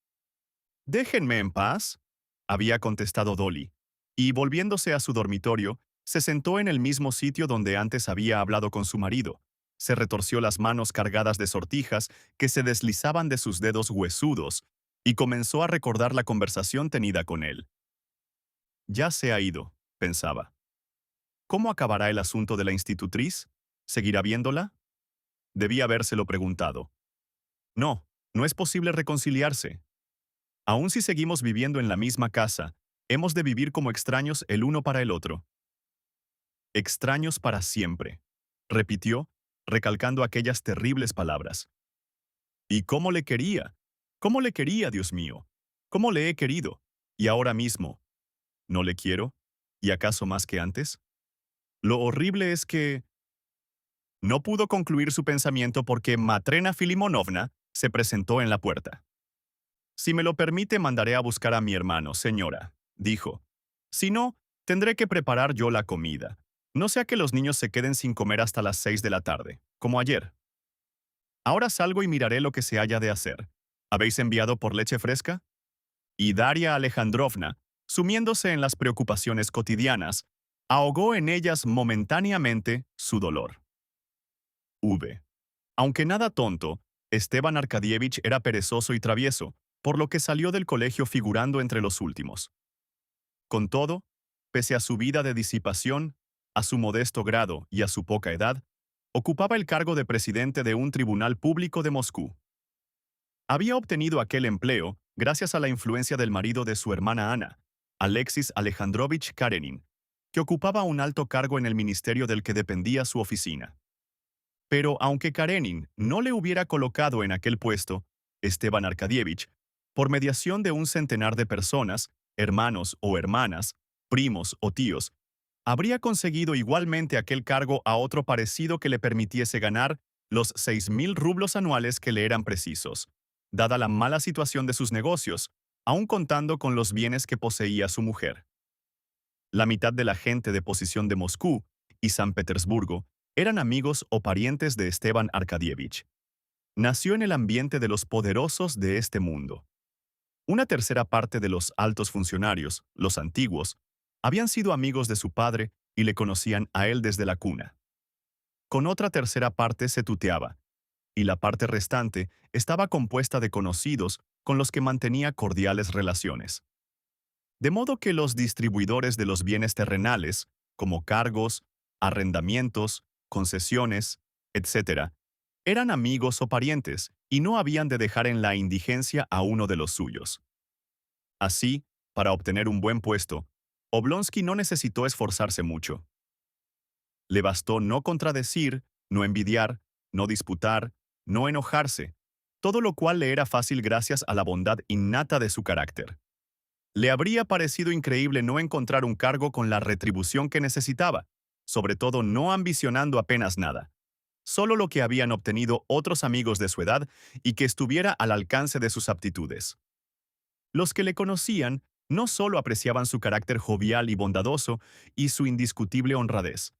«Déjenme en paz», había contestado Dolly, y volviéndose a su dormitorio, se sentó en el mismo sitio donde antes había hablado con su marido. Se retorció las manos cargadas de sortijas que se deslizaban de sus dedos huesudos y comenzó a recordar la conversación tenida con él. Ya se ha ido, pensaba. ¿Cómo acabará el asunto de la institutriz? ¿Seguirá viéndola? Debía habérselo preguntado. No, no es posible reconciliarse. Aun si seguimos viviendo en la misma casa, hemos de vivir como extraños el uno para el otro. Extraños para siempre, repitió, recalcando aquellas terribles palabras. ¿Y cómo le quería? ¿Cómo le quería, Dios mío? ¿Cómo le he querido? Y ahora mismo, ¿no le quiero? ¿Y acaso más que antes? Lo horrible es que... No pudo concluir su pensamiento porque Matrena Filimonovna se presentó en la puerta. «Si me lo permite, mandaré a buscar a mi hermano, señora», dijo. «Si no, tendré que preparar yo la comida. No sea que los niños se queden sin comer hasta las 6 de la tarde, como ayer. Ahora salgo y miraré lo que se haya de hacer. ¿Habéis enviado por leche fresca? Y Daria Alejandrovna, sumiéndose en las preocupaciones cotidianas, ahogó en ellas momentáneamente su dolor. V. Aunque nada tonto, Esteban Arkadievich era perezoso y travieso, por lo que salió del colegio figurando entre los últimos. Con todo, pese a su vida de disipación, a su modesto grado y a su poca edad, ocupaba el cargo de presidente de un tribunal público de Moscú. Había obtenido aquel empleo gracias a la influencia del marido de su hermana Ana, Alexis Alejandrovich Karenin, que ocupaba un alto cargo en el ministerio del que dependía su oficina. Pero aunque Karenin no le hubiera colocado en aquel puesto, Esteban Arkadievich, por mediación de un centenar de personas, hermanos o hermanas, primos o tíos, habría conseguido igualmente aquel cargo a otro parecido que le permitiese ganar los 6.000 rublos anuales que le eran precisos, dada la mala situación de sus negocios, aun contando con los bienes que poseía su mujer. La mitad de la gente de posición de Moscú y San Petersburgo eran amigos o parientes de Esteban Arkadievich. Nació en el ambiente de los poderosos de este mundo. Una tercera parte de los altos funcionarios, los antiguos, habían sido amigos de su padre y le conocían a él desde la cuna. Con otra tercera parte se tuteaba, y la parte restante estaba compuesta de conocidos con los que mantenía cordiales relaciones. De modo que los distribuidores de los bienes terrenales, como cargos, arrendamientos, concesiones, etc., eran amigos o parientes y no habían de dejar en la indigencia a uno de los suyos. Así, para obtener un buen puesto, Oblonsky no necesitó esforzarse mucho. Le bastó no contradecir, no envidiar, no disputar, no enojarse, todo lo cual le era fácil gracias a la bondad innata de su carácter. Le habría parecido increíble no encontrar un cargo con la retribución que necesitaba, sobre todo no ambicionando apenas nada, solo lo que habían obtenido otros amigos de su edad y que estuviera al alcance de sus aptitudes. Los que le conocían no solo apreciaban su carácter jovial y bondadoso y su indiscutible honradez,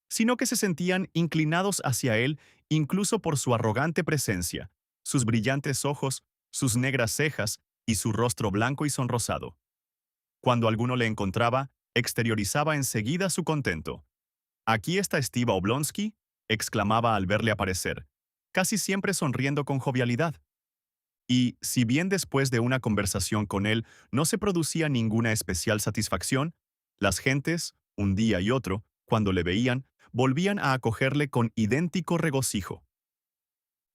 sino que se sentían inclinados hacia él incluso por su arrogante presencia, sus brillantes ojos, sus negras cejas y su rostro blanco y sonrosado. Cuando alguno le encontraba, exteriorizaba enseguida su contento. «Aquí está Steve Oblonsky», exclamaba al verle aparecer, casi siempre sonriendo con jovialidad. Y, si bien después de una conversación con él no se producía ninguna especial satisfacción, las gentes, un día y otro, cuando le veían, volvían a acogerle con idéntico regocijo.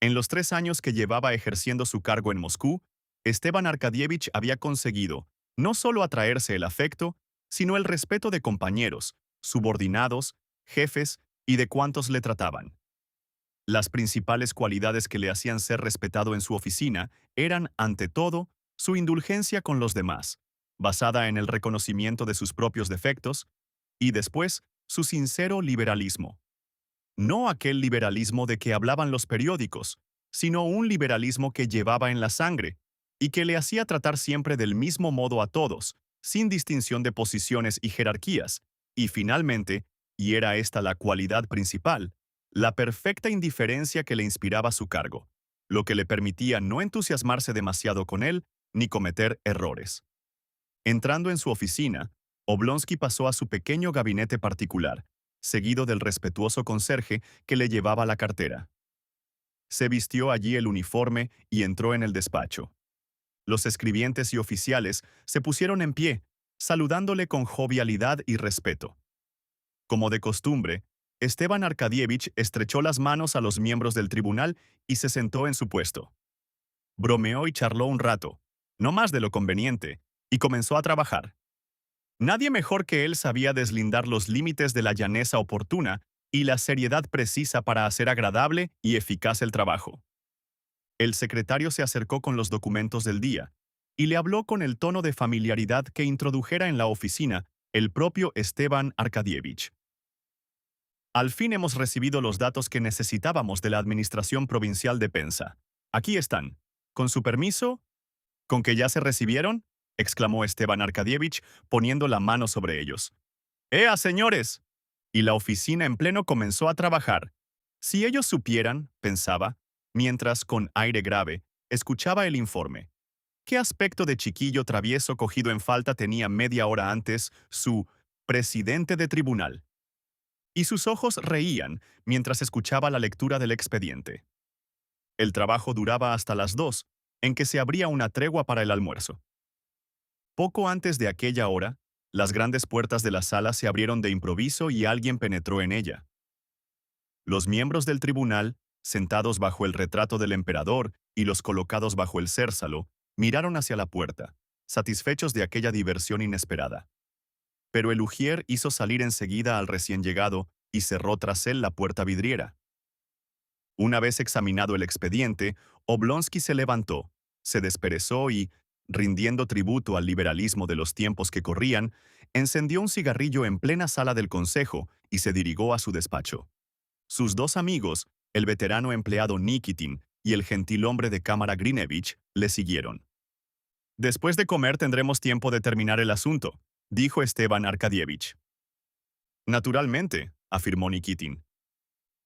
En los 3 años que llevaba ejerciendo su cargo en Moscú, Esteban Arkadievich había conseguido no solo atraerse el afecto, sino el respeto de compañeros, subordinados, jefes y de cuantos le trataban. Las principales cualidades que le hacían ser respetado en su oficina eran, ante todo, su indulgencia con los demás, basada en el reconocimiento de sus propios defectos, y después, su sincero liberalismo. No aquel liberalismo de que hablaban los periódicos, sino un liberalismo que llevaba en la sangre y que le hacía tratar siempre del mismo modo a todos, sin distinción de posiciones y jerarquías, y finalmente, y era esta la cualidad principal, la perfecta indiferencia que le inspiraba su cargo, lo que le permitía no entusiasmarse demasiado con él ni cometer errores. Entrando en su oficina, Oblonsky pasó a su pequeño gabinete particular, seguido del respetuoso conserje que le llevaba la cartera. Se vistió allí el uniforme y entró en el despacho. Los escribientes y oficiales se pusieron en pie, saludándole con jovialidad y respeto. Como de costumbre, Esteban Arkadievich estrechó las manos a los miembros del tribunal y se sentó en su puesto. Bromeó y charló un rato, no más de lo conveniente, y comenzó a trabajar. Nadie mejor que él sabía deslindar los límites de la llaneza oportuna y la seriedad precisa para hacer agradable y eficaz el trabajo. El secretario se acercó con los documentos del día y le habló con el tono de familiaridad que introdujera en la oficina el propio Esteban Arkadievich. Al fin hemos recibido los datos que necesitábamos de la Administración Provincial de Penza. Aquí están. Con su permiso, ¿con que ya se recibieron?, exclamó Esteban Arkadievich, poniendo la mano sobre ellos. ¡Ea, señores! Y la oficina en pleno comenzó a trabajar. Si ellos supieran, pensaba, mientras con aire grave, escuchaba el informe. ¿Qué aspecto de chiquillo travieso cogido en falta tenía media hora antes su presidente de tribunal? Y sus ojos reían mientras escuchaba la lectura del expediente. El trabajo duraba hasta las 2, en que se abría una tregua para el almuerzo. Poco antes de aquella hora, las grandes puertas de la sala se abrieron de improviso y alguien penetró en ella. Los miembros del tribunal, sentados bajo el retrato del emperador y los colocados bajo el cérsalo, miraron hacia la puerta, satisfechos de aquella diversión inesperada. Pero el ujier hizo salir enseguida al recién llegado y cerró tras él la puerta vidriera. Una vez examinado el expediente, Oblonsky se levantó, se desperezó y, rindiendo tributo al liberalismo de los tiempos que corrían, encendió un cigarrillo en plena sala del consejo y se dirigió a su despacho. Sus dos amigos, el veterano empleado Nikitin y el gentilhombre de cámara Grinevich, le siguieron. Después de comer tendremos tiempo de terminar el asunto, dijo Esteban Arkadievich. Naturalmente, afirmó Nikitin.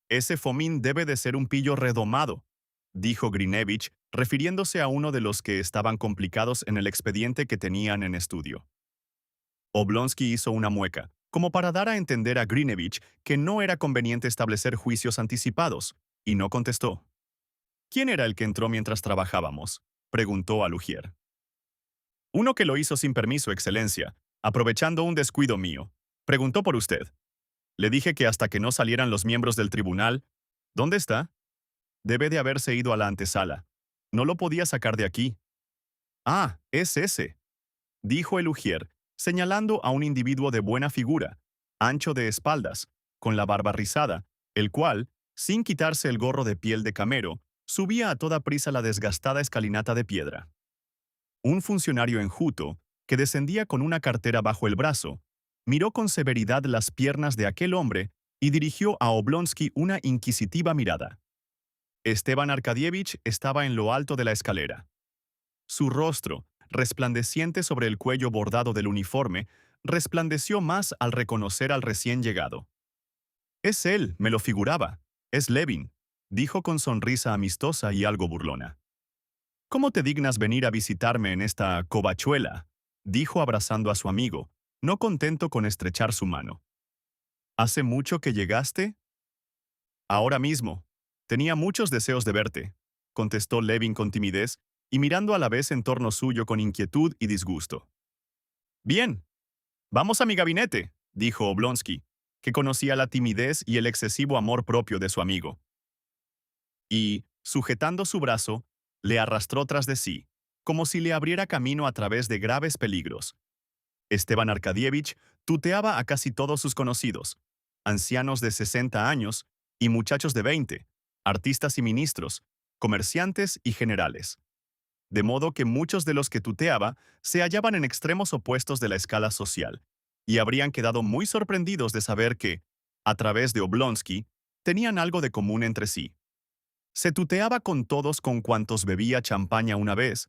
Ese Fomín debe de ser un pillo redomado, dijo Grinevich, refiriéndose a uno de los que estaban complicados en el expediente que tenían en estudio. Oblonsky hizo una mueca, como para dar a entender a Grinevich que no era conveniente establecer juicios anticipados, y no contestó. ¿Quién era el que entró mientras trabajábamos?, preguntó a Lugier. Uno que lo hizo sin permiso, Excelencia, aprovechando un descuido mío. Preguntó por usted. Le dije que hasta que no salieran los miembros del tribunal. ¿Dónde está? Debe de haberse ido a la antesala. No lo podía sacar de aquí. Ah, es ese, dijo el ujier, señalando a un individuo de buena figura, ancho de espaldas, con la barba rizada, el cual, sin quitarse el gorro de piel de camero, subía a toda prisa la desgastada escalinata de piedra. Un funcionario enjuto, que descendía con una cartera bajo el brazo, miró con severidad las piernas de aquel hombre y dirigió a Oblonsky una inquisitiva mirada. Esteban Arkadievich estaba en lo alto de la escalera. Su rostro, resplandeciente sobre el cuello bordado del uniforme, resplandeció más al reconocer al recién llegado. «Es él, me lo figuraba. Es Levin», dijo con sonrisa amistosa y algo burlona. «¿Cómo te dignas venir a visitarme en esta covachuela?», dijo abrazando a su amigo, no contento con estrechar su mano. «¿Hace mucho que llegaste?» «Ahora mismo. Tenía muchos deseos de verte», contestó Levin con timidez y mirando a la vez en torno suyo con inquietud y disgusto. «Bien, vamos a mi gabinete», dijo Oblonsky, que conocía la timidez y el excesivo amor propio de su amigo. Y, sujetando su brazo, le arrastró tras de sí, como si le abriera camino a través de graves peligros. Esteban Arkadievich tuteaba a casi todos sus conocidos, ancianos de 60 años y muchachos de 20, artistas y ministros, comerciantes y generales. De modo que muchos de los que tuteaba se hallaban en extremos opuestos de la escala social, y habrían quedado muy sorprendidos de saber que, a través de Oblonsky, tenían algo de común entre sí. Se tuteaba con todos con cuantos bebía champaña una vez,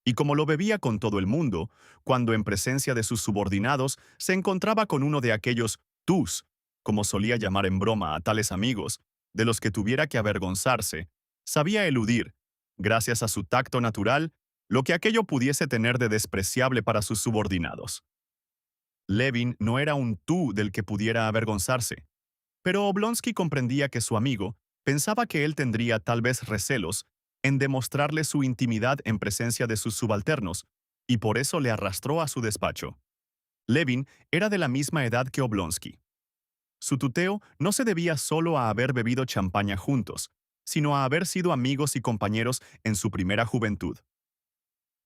y como lo bebía con todo el mundo, cuando en presencia de sus subordinados se encontraba con uno de aquellos tus, como solía llamar en broma a tales amigos, de los que tuviera que avergonzarse, sabía eludir, gracias a su tacto natural, lo que aquello pudiese tener de despreciable para sus subordinados. Levin no era un tú del que pudiera avergonzarse, pero Oblonsky comprendía que su amigo pensaba que él tendría tal vez recelos en demostrarle su intimidad en presencia de sus subalternos, y por eso le arrastró a su despacho. Levin era de la misma edad que Oblonsky. Su tuteo no se debía solo a haber bebido champaña juntos, sino a haber sido amigos y compañeros en su primera juventud.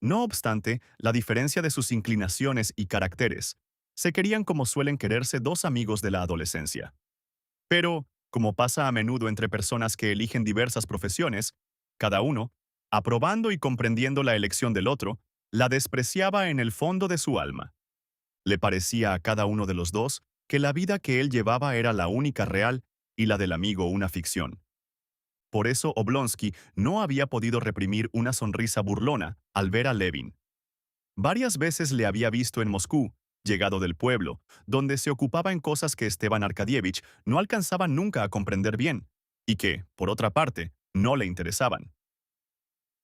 No obstante, la diferencia de sus inclinaciones y caracteres, se querían como suelen quererse dos amigos de la adolescencia. Pero, como pasa a menudo entre personas que eligen diversas profesiones, cada uno, aprobando y comprendiendo la elección del otro, la despreciaba en el fondo de su alma. Le parecía a cada uno de los dos que la vida que él llevaba era la única real y la del amigo una ficción. Por eso Oblonsky no había podido reprimir una sonrisa burlona al ver a Levin. Varias veces le había visto en Moscú, llegado del pueblo, donde se ocupaba en cosas que Esteban Arkadievich no alcanzaba nunca a comprender bien, y que, por otra parte, no le interesaban.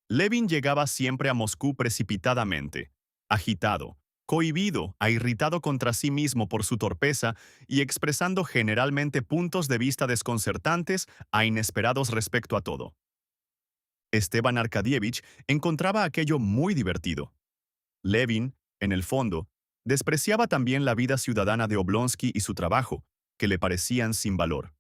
Levin llegaba siempre a Moscú precipitadamente, agitado, cohibido, irritado contra sí mismo por su torpeza y expresando generalmente puntos de vista desconcertantes inesperados respecto a todo. Esteban Arkadievich encontraba aquello muy divertido. Levin, en el fondo, despreciaba también la vida ciudadana de Oblonsky y su trabajo, que le parecían sin valor.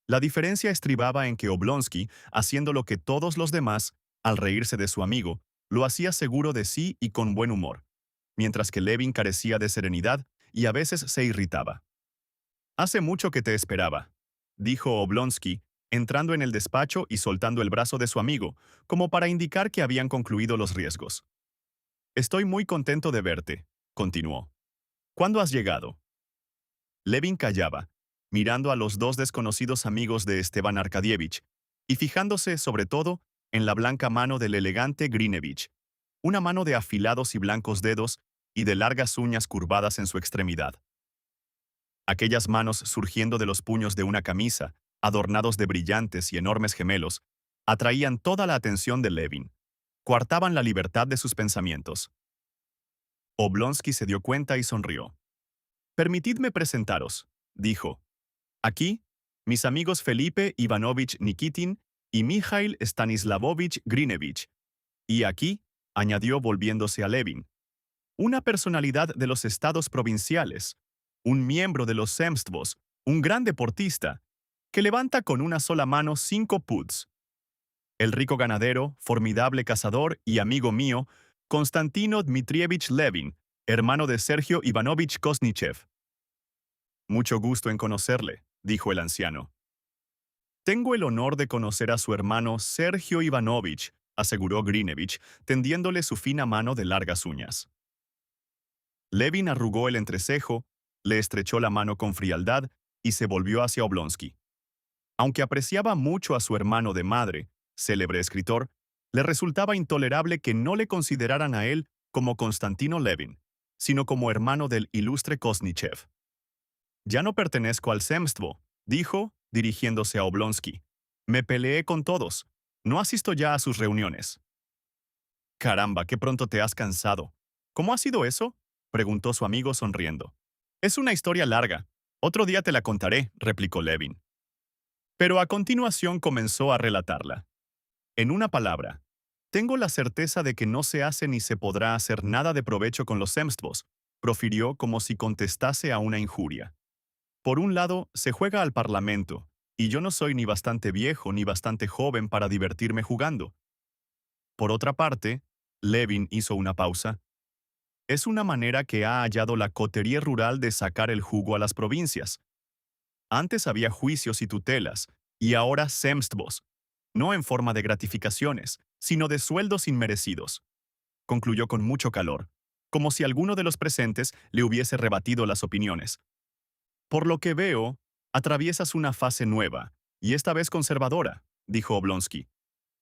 La diferencia estribaba en que Oblonsky, haciendo lo que todos los demás, al reírse de su amigo, lo hacía seguro de sí y con buen humor, mientras que Levin carecía de serenidad y a veces se irritaba. «Hace mucho que te esperaba», dijo Oblonsky, entrando en el despacho y soltando el brazo de su amigo, como para indicar que habían concluido los riesgos. «Estoy muy contento de verte», continuó. «¿Cuándo has llegado?» Levin callaba, mirando a los dos desconocidos amigos de Esteban Arkadievich, y fijándose, sobre todo, en la blanca mano del elegante Grinevich, una mano de afilados y blancos dedos y de largas uñas curvadas en su extremidad. Aquellas manos surgiendo de los puños de una camisa, adornados de brillantes y enormes gemelos, atraían toda la atención de Levin, coartaban la libertad de sus pensamientos. Oblonsky se dio cuenta y sonrió. «Permitidme presentaros», dijo. «Aquí, mis amigos Felipe Ivanovich Nikitin y Mikhail Stanislavovich Grinevich. Y aquí», añadió volviéndose a Levin, «una personalidad de los estados provinciales, un miembro de los Zemstvos, un gran deportista, que levanta con una sola mano 5 puds. El rico ganadero, formidable cazador y amigo mío, Konstantino Dmitrievich Levin, hermano de Sergio Ivanovich Kosnichev». «Mucho gusto en conocerle», dijo el anciano. «Tengo el honor de conocer a su hermano Sergio Ivanovich», aseguró Grinevich, tendiéndole su fina mano de largas uñas. Levin arrugó el entrecejo, le estrechó la mano con frialdad y se volvió hacia Oblonsky. Aunque apreciaba mucho a su hermano de madre, célebre escritor, le resultaba intolerable que no le consideraran a él como Konstantino Levin, sino como hermano del ilustre Kosnichev. «Ya no pertenezco al Zemstvo», dijo, dirigiéndose a Oblonsky. «Me peleé con todos. No asisto ya a sus reuniones». «Caramba, qué pronto te has cansado. ¿Cómo ha sido eso?», preguntó su amigo sonriendo. «Es una historia larga. Otro día te la contaré», replicó Levin. Pero a continuación comenzó a relatarla. «En una palabra, tengo la certeza de que no se hace ni se podrá hacer nada de provecho con los Zemstvos», profirió como si contestase a una injuria. «Por un lado, se juega al Parlamento, y yo no soy ni bastante viejo ni bastante joven para divertirme jugando. Por otra parte», Levin hizo una pausa, «es una manera que ha hallado la cotería rural de sacar el jugo a las provincias. Antes había juicios y tutelas, y ahora Zemstvos, no en forma de gratificaciones, sino de sueldos inmerecidos», concluyó con mucho calor, como si alguno de los presentes le hubiese rebatido las opiniones. «Por lo que veo, atraviesas una fase nueva, y esta vez conservadora», dijo Oblonsky.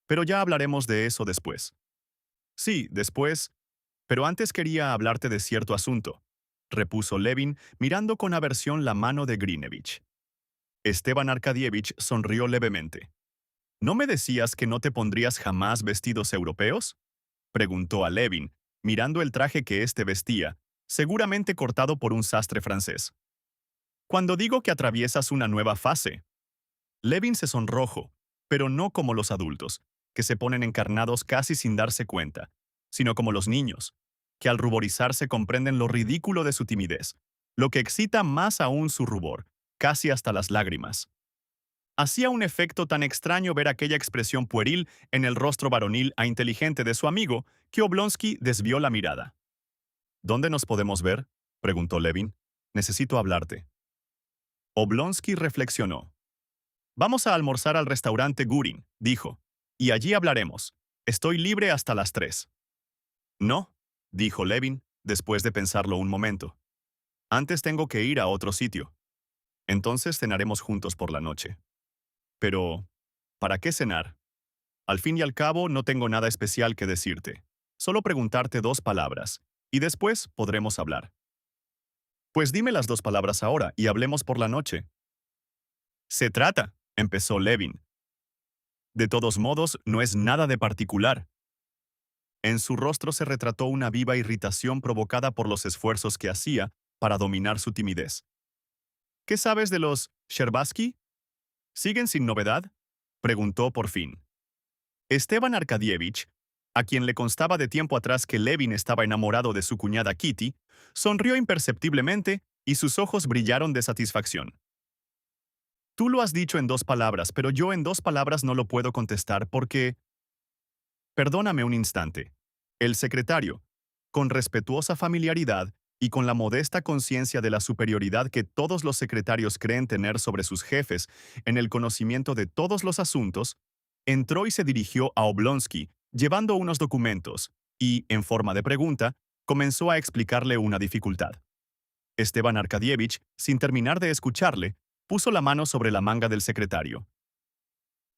«Pero ya hablaremos de eso después». «Sí, después, pero antes quería hablarte de cierto asunto», repuso Levin, mirando con aversión la mano de Grinevich. Esteban Arkadievich sonrió levemente. «¿No me decías que no te pondrías jamás vestidos europeos?», preguntó a Levin, mirando el traje que éste vestía, seguramente cortado por un sastre francés. «Cuando digo que atraviesas una nueva fase». Levin se sonrojó, pero no como los adultos, que se ponen encarnados casi sin darse cuenta, sino como los niños, que al ruborizarse comprenden lo ridículo de su timidez, lo que excita más aún su rubor, casi hasta las lágrimas. Hacía un efecto tan extraño ver aquella expresión pueril en el rostro varonil e inteligente de su amigo que Oblonsky desvió la mirada. «¿Dónde nos podemos ver?», preguntó Levin. «Necesito hablarte». Oblonsky reflexionó. «Vamos a almorzar al restaurante Gurin», dijo, «y allí hablaremos. Estoy libre hasta las 3». «No», dijo Levin, después de pensarlo un momento. «Antes tengo que ir a otro sitio. Entonces cenaremos juntos por la noche». «Pero, ¿para qué cenar? Al fin y al cabo no tengo nada especial que decirte. Solo preguntarte 2 palabras, y después podremos hablar». «Pues dime las 2 palabras ahora y hablemos por la noche». «Se trata», empezó Levin. De todos modos, no es nada de particular. En su rostro se retrató una viva irritación provocada por los esfuerzos que hacía para dominar su timidez. ¿Qué sabes de los Sherbatsky? ¿Siguen sin novedad? Preguntó por fin. Esteban Arkadievich, a quien le constaba de tiempo atrás que Levin estaba enamorado de su cuñada Kitty, sonrió imperceptiblemente y sus ojos brillaron de satisfacción. Tú lo has dicho en 2 palabras, pero yo en 2 palabras no lo puedo contestar porque... Perdóname un instante. El secretario, con respetuosa familiaridad y con la modesta conciencia de la superioridad que todos los secretarios creen tener sobre sus jefes en el conocimiento de todos los asuntos, entró y se dirigió a Oblonsky, llevando unos documentos, y, en forma de pregunta, comenzó a explicarle una dificultad. Esteban Arkadievich, sin terminar de escucharle, puso la mano sobre la manga del secretario.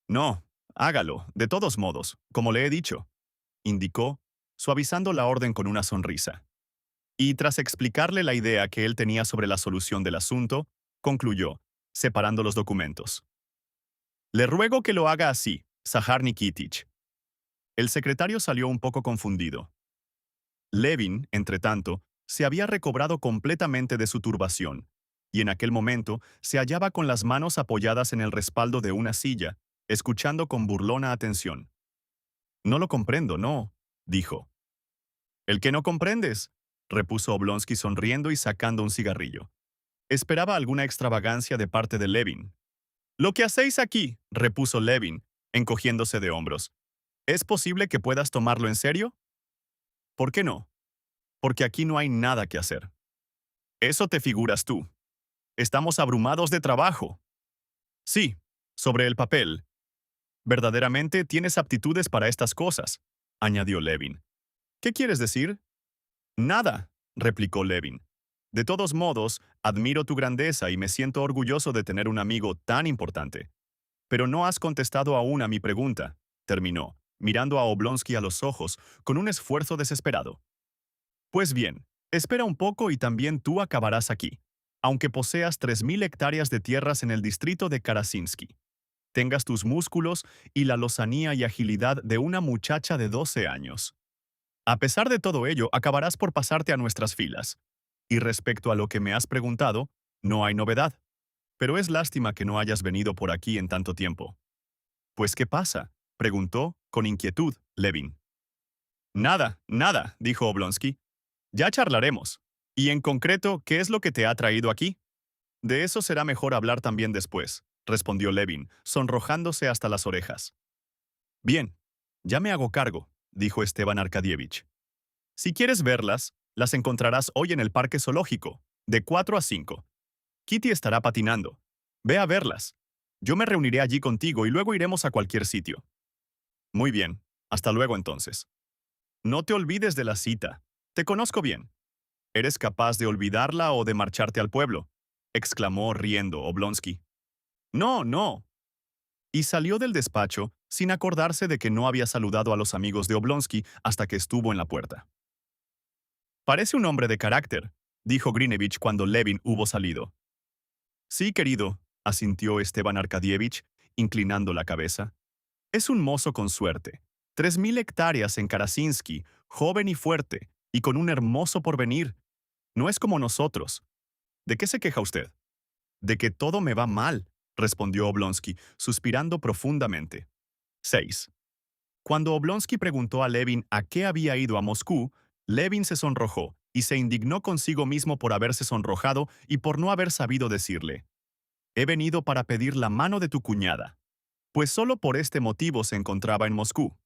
No, hágalo, de todos modos, como le he dicho, indicó, suavizando la orden con una sonrisa. Y tras explicarle la idea que él tenía sobre la solución del asunto, concluyó, separando los documentos. Le ruego que lo haga así, Zahar Nikitich. El secretario salió un poco confundido. Levin, entretanto, se había recobrado completamente de su turbación, y en aquel momento se hallaba con las manos apoyadas en el respaldo de una silla, escuchando con burlona atención. No lo comprendo, no, dijo. ¿El que no comprendes? Repuso Oblonsky sonriendo y sacando un cigarrillo. Esperaba alguna extravagancia de parte de Levin. Lo que hacéis aquí, repuso Levin, encogiéndose de hombros. ¿Es posible que puedas tomarlo en serio? ¿Por qué no? Porque aquí no hay nada que hacer. Eso te figuras tú. Estamos abrumados de trabajo. Sí, sobre el papel. Verdaderamente tienes aptitudes para estas cosas, añadió Levin. ¿Qué quieres decir? Nada, replicó Levin. De todos modos, admiro tu grandeza y me siento orgulloso de tener un amigo tan importante. Pero no has contestado aún a mi pregunta, terminó, mirando a Oblonsky a los ojos con un esfuerzo desesperado. Pues bien, espera un poco y también tú acabarás aquí, aunque poseas 3000 hectáreas de tierras en el distrito de Karasinsky. Tengas tus músculos y la lozanía y agilidad de una muchacha de 12 años. A pesar de todo ello, acabarás por pasarte a nuestras filas. Y respecto a lo que me has preguntado, no hay novedad. Pero es lástima que no hayas venido por aquí en tanto tiempo. ¿Pues qué pasa? Preguntó, con inquietud, Levin. Nada, nada, dijo Oblonsky. Ya charlaremos. Y en concreto, ¿qué es lo que te ha traído aquí? De eso será mejor hablar también después, respondió Levin, sonrojándose hasta las orejas. Bien, ya me hago cargo, dijo Esteban Arkadievich. Si quieres verlas, las encontrarás hoy en el parque zoológico, de 4 a 5. Kitty estará patinando. Ve a verlas. Yo me reuniré allí contigo y luego iremos a cualquier sitio. Muy bien, hasta luego entonces. No te olvides de la cita. Te conozco bien. ¿Eres capaz de olvidarla o de marcharte al pueblo? Exclamó riendo Oblonsky. No, no. Y salió del despacho sin acordarse de que no había saludado a los amigos de Oblonsky hasta que estuvo en la puerta. Parece un hombre de carácter, dijo Grinevich cuando Levin hubo salido. Sí, querido, asintió Esteban Arkadievich, inclinando la cabeza. Es un mozo con suerte. 3000 hectáreas en Karasinsky, joven y fuerte, y con un hermoso porvenir. No es como nosotros. ¿De qué se queja usted? De que todo me va mal, respondió Oblonsky, suspirando profundamente. 6. Cuando Oblonsky preguntó a Levin a qué había ido a Moscú, Levin se sonrojó y se indignó consigo mismo por haberse sonrojado y por no haber sabido decirle: «He venido para pedir la mano de tu cuñada», pues solo por este motivo se encontraba en Moscú.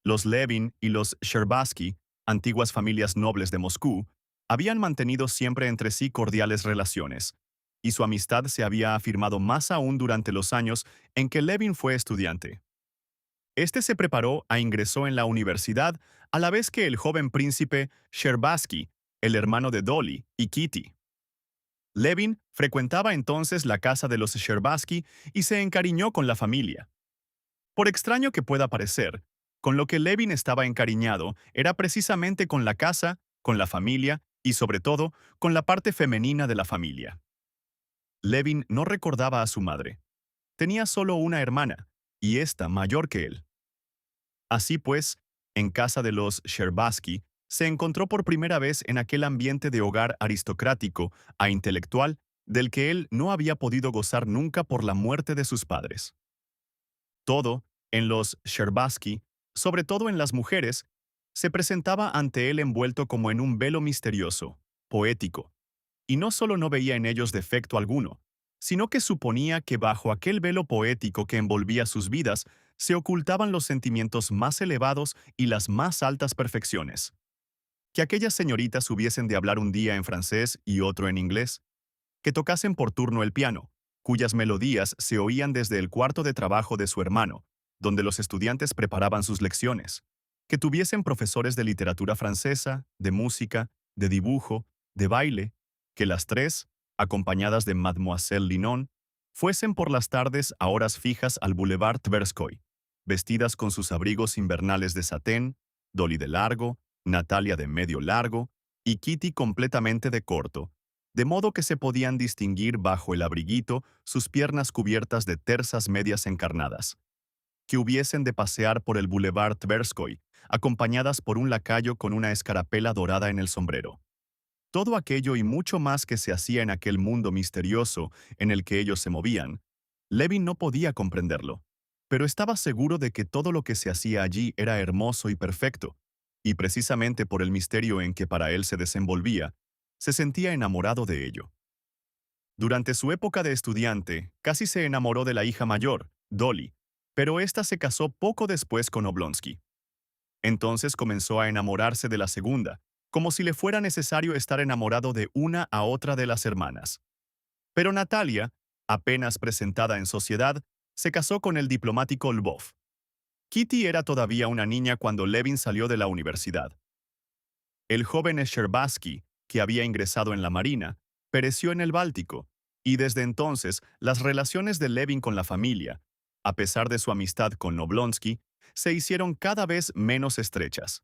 Los Levin y los Sherbatsky, antiguas familias nobles de Moscú, habían mantenido siempre entre sí cordiales relaciones, y su amistad se había afirmado más aún durante los años en que Levin fue estudiante. Este se preparó e ingresó en la universidad a la vez que el joven príncipe Sherbatsky, el hermano de Dolly y Kitty. Levin frecuentaba entonces la casa de los Sherbatsky y se encariñó con la familia. Por extraño que pueda parecer, con lo que Levin estaba encariñado era precisamente con la casa, con la familia y, sobre todo, con la parte femenina de la familia. Levin no recordaba a su madre. Tenía solo una hermana, y ésta mayor que él. Así pues, en casa de los Sherbatsky, se encontró por primera vez en aquel ambiente de hogar aristocrático e intelectual del que él no había podido gozar nunca por la muerte de sus padres. Todo, en los Sherbatsky, sobre todo en las mujeres, se presentaba ante él envuelto como en un velo misterioso, poético, y no solo no veía en ellos defecto alguno, sino que suponía que bajo aquel velo poético que envolvía sus vidas se ocultaban los sentimientos más elevados y las más altas perfecciones. Que aquellas señoritas hubiesen de hablar un día en francés y otro en inglés, que tocasen por turno el piano, cuyas melodías se oían desde el cuarto de trabajo de su hermano, donde los estudiantes preparaban sus lecciones, que tuviesen profesores de literatura francesa, de música, de dibujo, de baile, que las tres, acompañadas de Mademoiselle Linon, fuesen por las tardes a horas fijas al Boulevard Tverskoy, vestidas con sus abrigos invernales de satén, Dolly de largo, Natalia de medio largo y Kitty completamente de corto, de modo que se podían distinguir bajo el abriguito sus piernas cubiertas de tersas medias encarnadas, que hubiesen de pasear por el Boulevard Tverskoy, acompañadas por un lacayo con una escarapela dorada en el sombrero. Todo aquello y mucho más que se hacía en aquel mundo misterioso en el que ellos se movían, Levin no podía comprenderlo, pero estaba seguro de que todo lo que se hacía allí era hermoso y perfecto, y precisamente por el misterio en que para él se desenvolvía, se sentía enamorado de ello. Durante su época de estudiante, casi se enamoró de la hija mayor, Dolly, pero ésta se casó poco después con Oblonsky. Entonces comenzó a enamorarse de la segunda, como si le fuera necesario estar enamorado de una a otra de las hermanas. Pero Natalia, apenas presentada en sociedad, se casó con el diplomático Lvov. Kitty era todavía una niña cuando Levin salió de la universidad. El joven Sherbatsky, que había ingresado en la Marina, pereció en el Báltico, y desde entonces las relaciones de Levin con la familia, a pesar de su amistad con Oblonsky, se hicieron cada vez menos estrechas.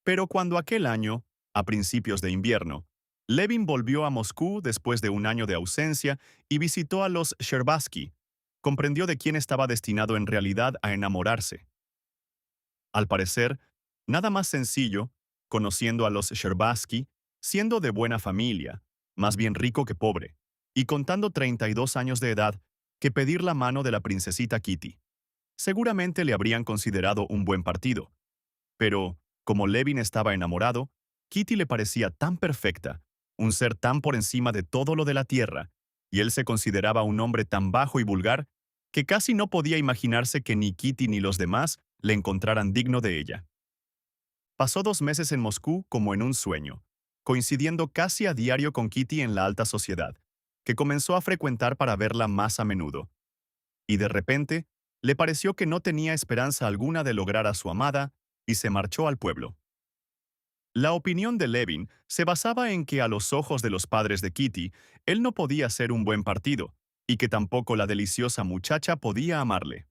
Pero cuando aquel año, a principios de invierno, Levin volvió a Moscú después de un año de ausencia y visitó a los Sherbatsky, comprendió de quién estaba destinado en realidad a enamorarse. Al parecer, nada más sencillo, conociendo a los Sherbatsky, siendo de buena familia, más bien rico que pobre, y contando 32 años de edad, que pedir la mano de la princesita Kitty. Seguramente le habrían considerado un buen partido. Pero, como Levin estaba enamorado, Kitty le parecía tan perfecta, un ser tan por encima de todo lo de la tierra, y él se consideraba un hombre tan bajo y vulgar, que casi no podía imaginarse que ni Kitty ni los demás le encontraran digno de ella. Pasó 2 meses en Moscú como en un sueño, coincidiendo casi a diario con Kitty en la alta sociedad, que comenzó a frecuentar para verla más a menudo. Y de repente, le pareció que no tenía esperanza alguna de lograr a su amada, y se marchó al pueblo. La opinión de Levin se basaba en que a los ojos de los padres de Kitty, él no podía ser un buen partido, y que tampoco la deliciosa muchacha podía amarle.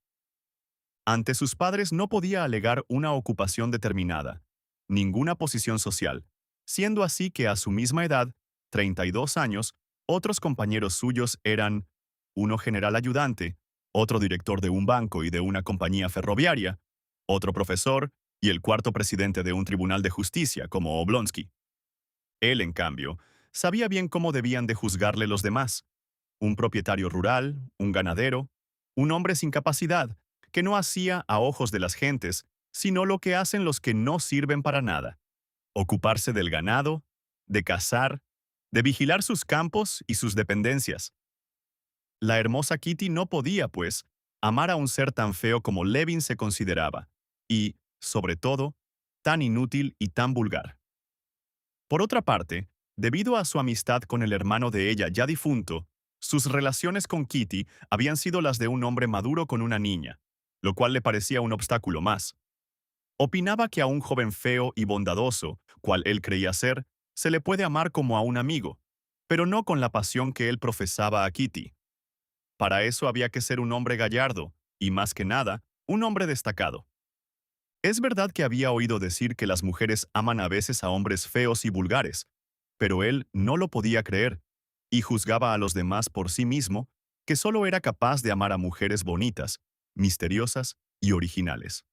Ante sus padres no podía alegar una ocupación determinada, ninguna posición social, siendo así que a su misma edad, 32 años, otros compañeros suyos eran uno general ayudante, otro director de un banco y de una compañía ferroviaria, otro profesor y el cuarto presidente de un tribunal de justicia como Oblonsky. Él, en cambio, sabía bien cómo debían de juzgarle los demás. Un propietario rural, un ganadero, un hombre sin capacidad, que no hacía a ojos de las gentes, sino lo que hacen los que no sirven para nada: ocuparse del ganado, de cazar, de vigilar sus campos y sus dependencias. La hermosa Kitty no podía, pues, amar a un ser tan feo como Levin se consideraba, y, sobre todo, tan inútil y tan vulgar. Por otra parte, debido a su amistad con el hermano de ella ya difunto, sus relaciones con Kitty habían sido las de un hombre maduro con una niña, lo cual le parecía un obstáculo más. Opinaba que a un joven feo y bondadoso, cual él creía ser, se le puede amar como a un amigo, pero no con la pasión que él profesaba a Kitty. Para eso había que ser un hombre gallardo, y más que nada, un hombre destacado. Es verdad que había oído decir que las mujeres aman a veces a hombres feos y vulgares, pero él no lo podía creer, y juzgaba a los demás por sí mismo, que solo era capaz de amar a mujeres bonitas, misteriosas y originales.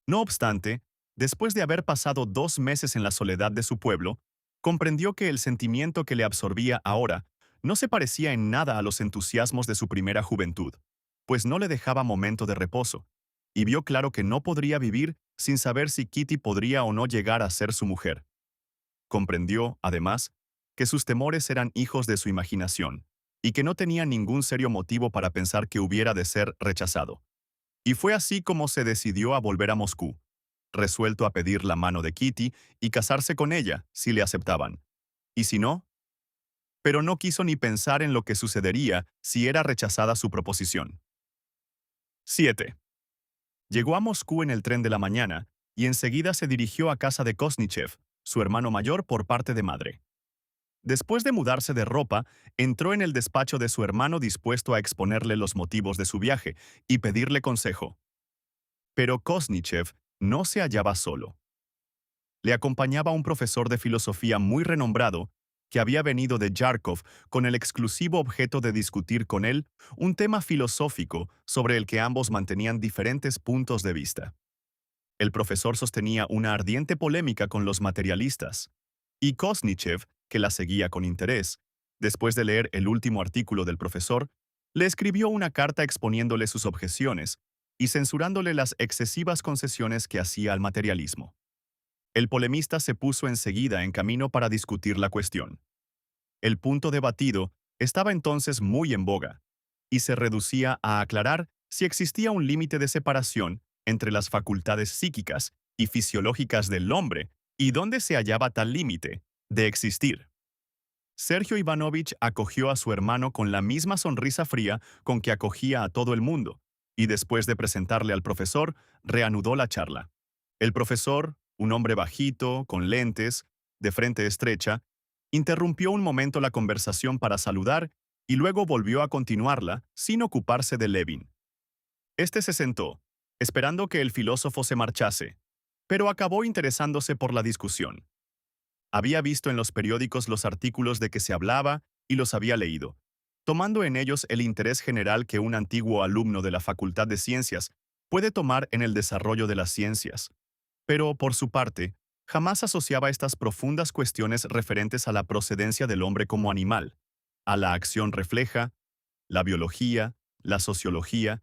No obstante, después de haber pasado 2 meses en la soledad de su pueblo, comprendió que el sentimiento que le absorbía ahora no se parecía en nada a los entusiasmos de su primera juventud, pues no le dejaba momento de reposo, y vio claro que no podría vivir sin saber si Kitty podría o no llegar a ser su mujer. Comprendió, además, que sus temores eran hijos de su imaginación, y que no tenía ningún serio motivo para pensar que hubiera de ser rechazado. Y fue así como se decidió a volver a Moscú, resuelto a pedir la mano de Kitty y casarse con ella si le aceptaban. Y si no, pero no quiso ni pensar en lo que sucedería si era rechazada su proposición. 7. Llegó a Moscú en el tren de la mañana y enseguida se dirigió a casa de Kosnichev, su hermano mayor por parte de madre. Después de mudarse de ropa, entró en el despacho de su hermano dispuesto a exponerle los motivos de su viaje y pedirle consejo. Pero Kosnichev no se hallaba solo. Le acompañaba un profesor de filosofía muy renombrado que había venido de Yarkov con el exclusivo objeto de discutir con él un tema filosófico sobre el que ambos mantenían diferentes puntos de vista. El profesor sostenía una ardiente polémica con los materialistas, y Kosnichev, que la seguía con interés, después de leer el último artículo del profesor, le escribió una carta exponiéndole sus objeciones y censurándole las excesivas concesiones que hacía al materialismo. El polemista se puso enseguida en camino para discutir la cuestión. El punto debatido estaba entonces muy en boga, y se reducía a aclarar si existía un límite de separación entre las facultades psíquicas y fisiológicas del hombre, y dónde se hallaba tal límite, de existir. Sergio Ivanovich acogió a su hermano con la misma sonrisa fría con que acogía a todo el mundo, y después de presentarle al profesor, reanudó la charla. El profesor, un hombre bajito, con lentes, de frente estrecha, interrumpió un momento la conversación para saludar y luego volvió a continuarla sin ocuparse de Levin. Este se sentó, esperando que el filósofo se marchase, pero acabó interesándose por la discusión. Había visto en los periódicos los artículos de que se hablaba y los había leído, tomando en ellos el interés general que un antiguo alumno de la Facultad de Ciencias puede tomar en el desarrollo de las ciencias. Pero, por su parte, jamás asociaba estas profundas cuestiones referentes a la procedencia del hombre como animal, a la acción refleja, la biología, la sociología,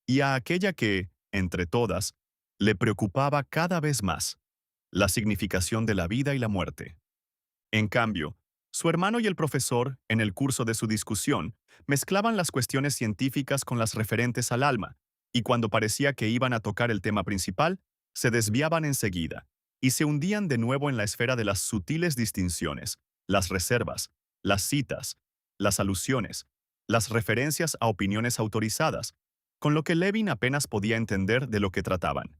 y a aquella que, entre todas, le preocupaba cada vez más, la significación de la vida y la muerte. En cambio, su hermano y el profesor, en el curso de su discusión, mezclaban las cuestiones científicas con las referentes al alma, y cuando parecía que iban a tocar el tema principal, se desviaban enseguida, y se hundían de nuevo en la esfera de las sutiles distinciones, las reservas, las citas, las alusiones, las referencias a opiniones autorizadas, con lo que Levin apenas podía entender de lo que trataban.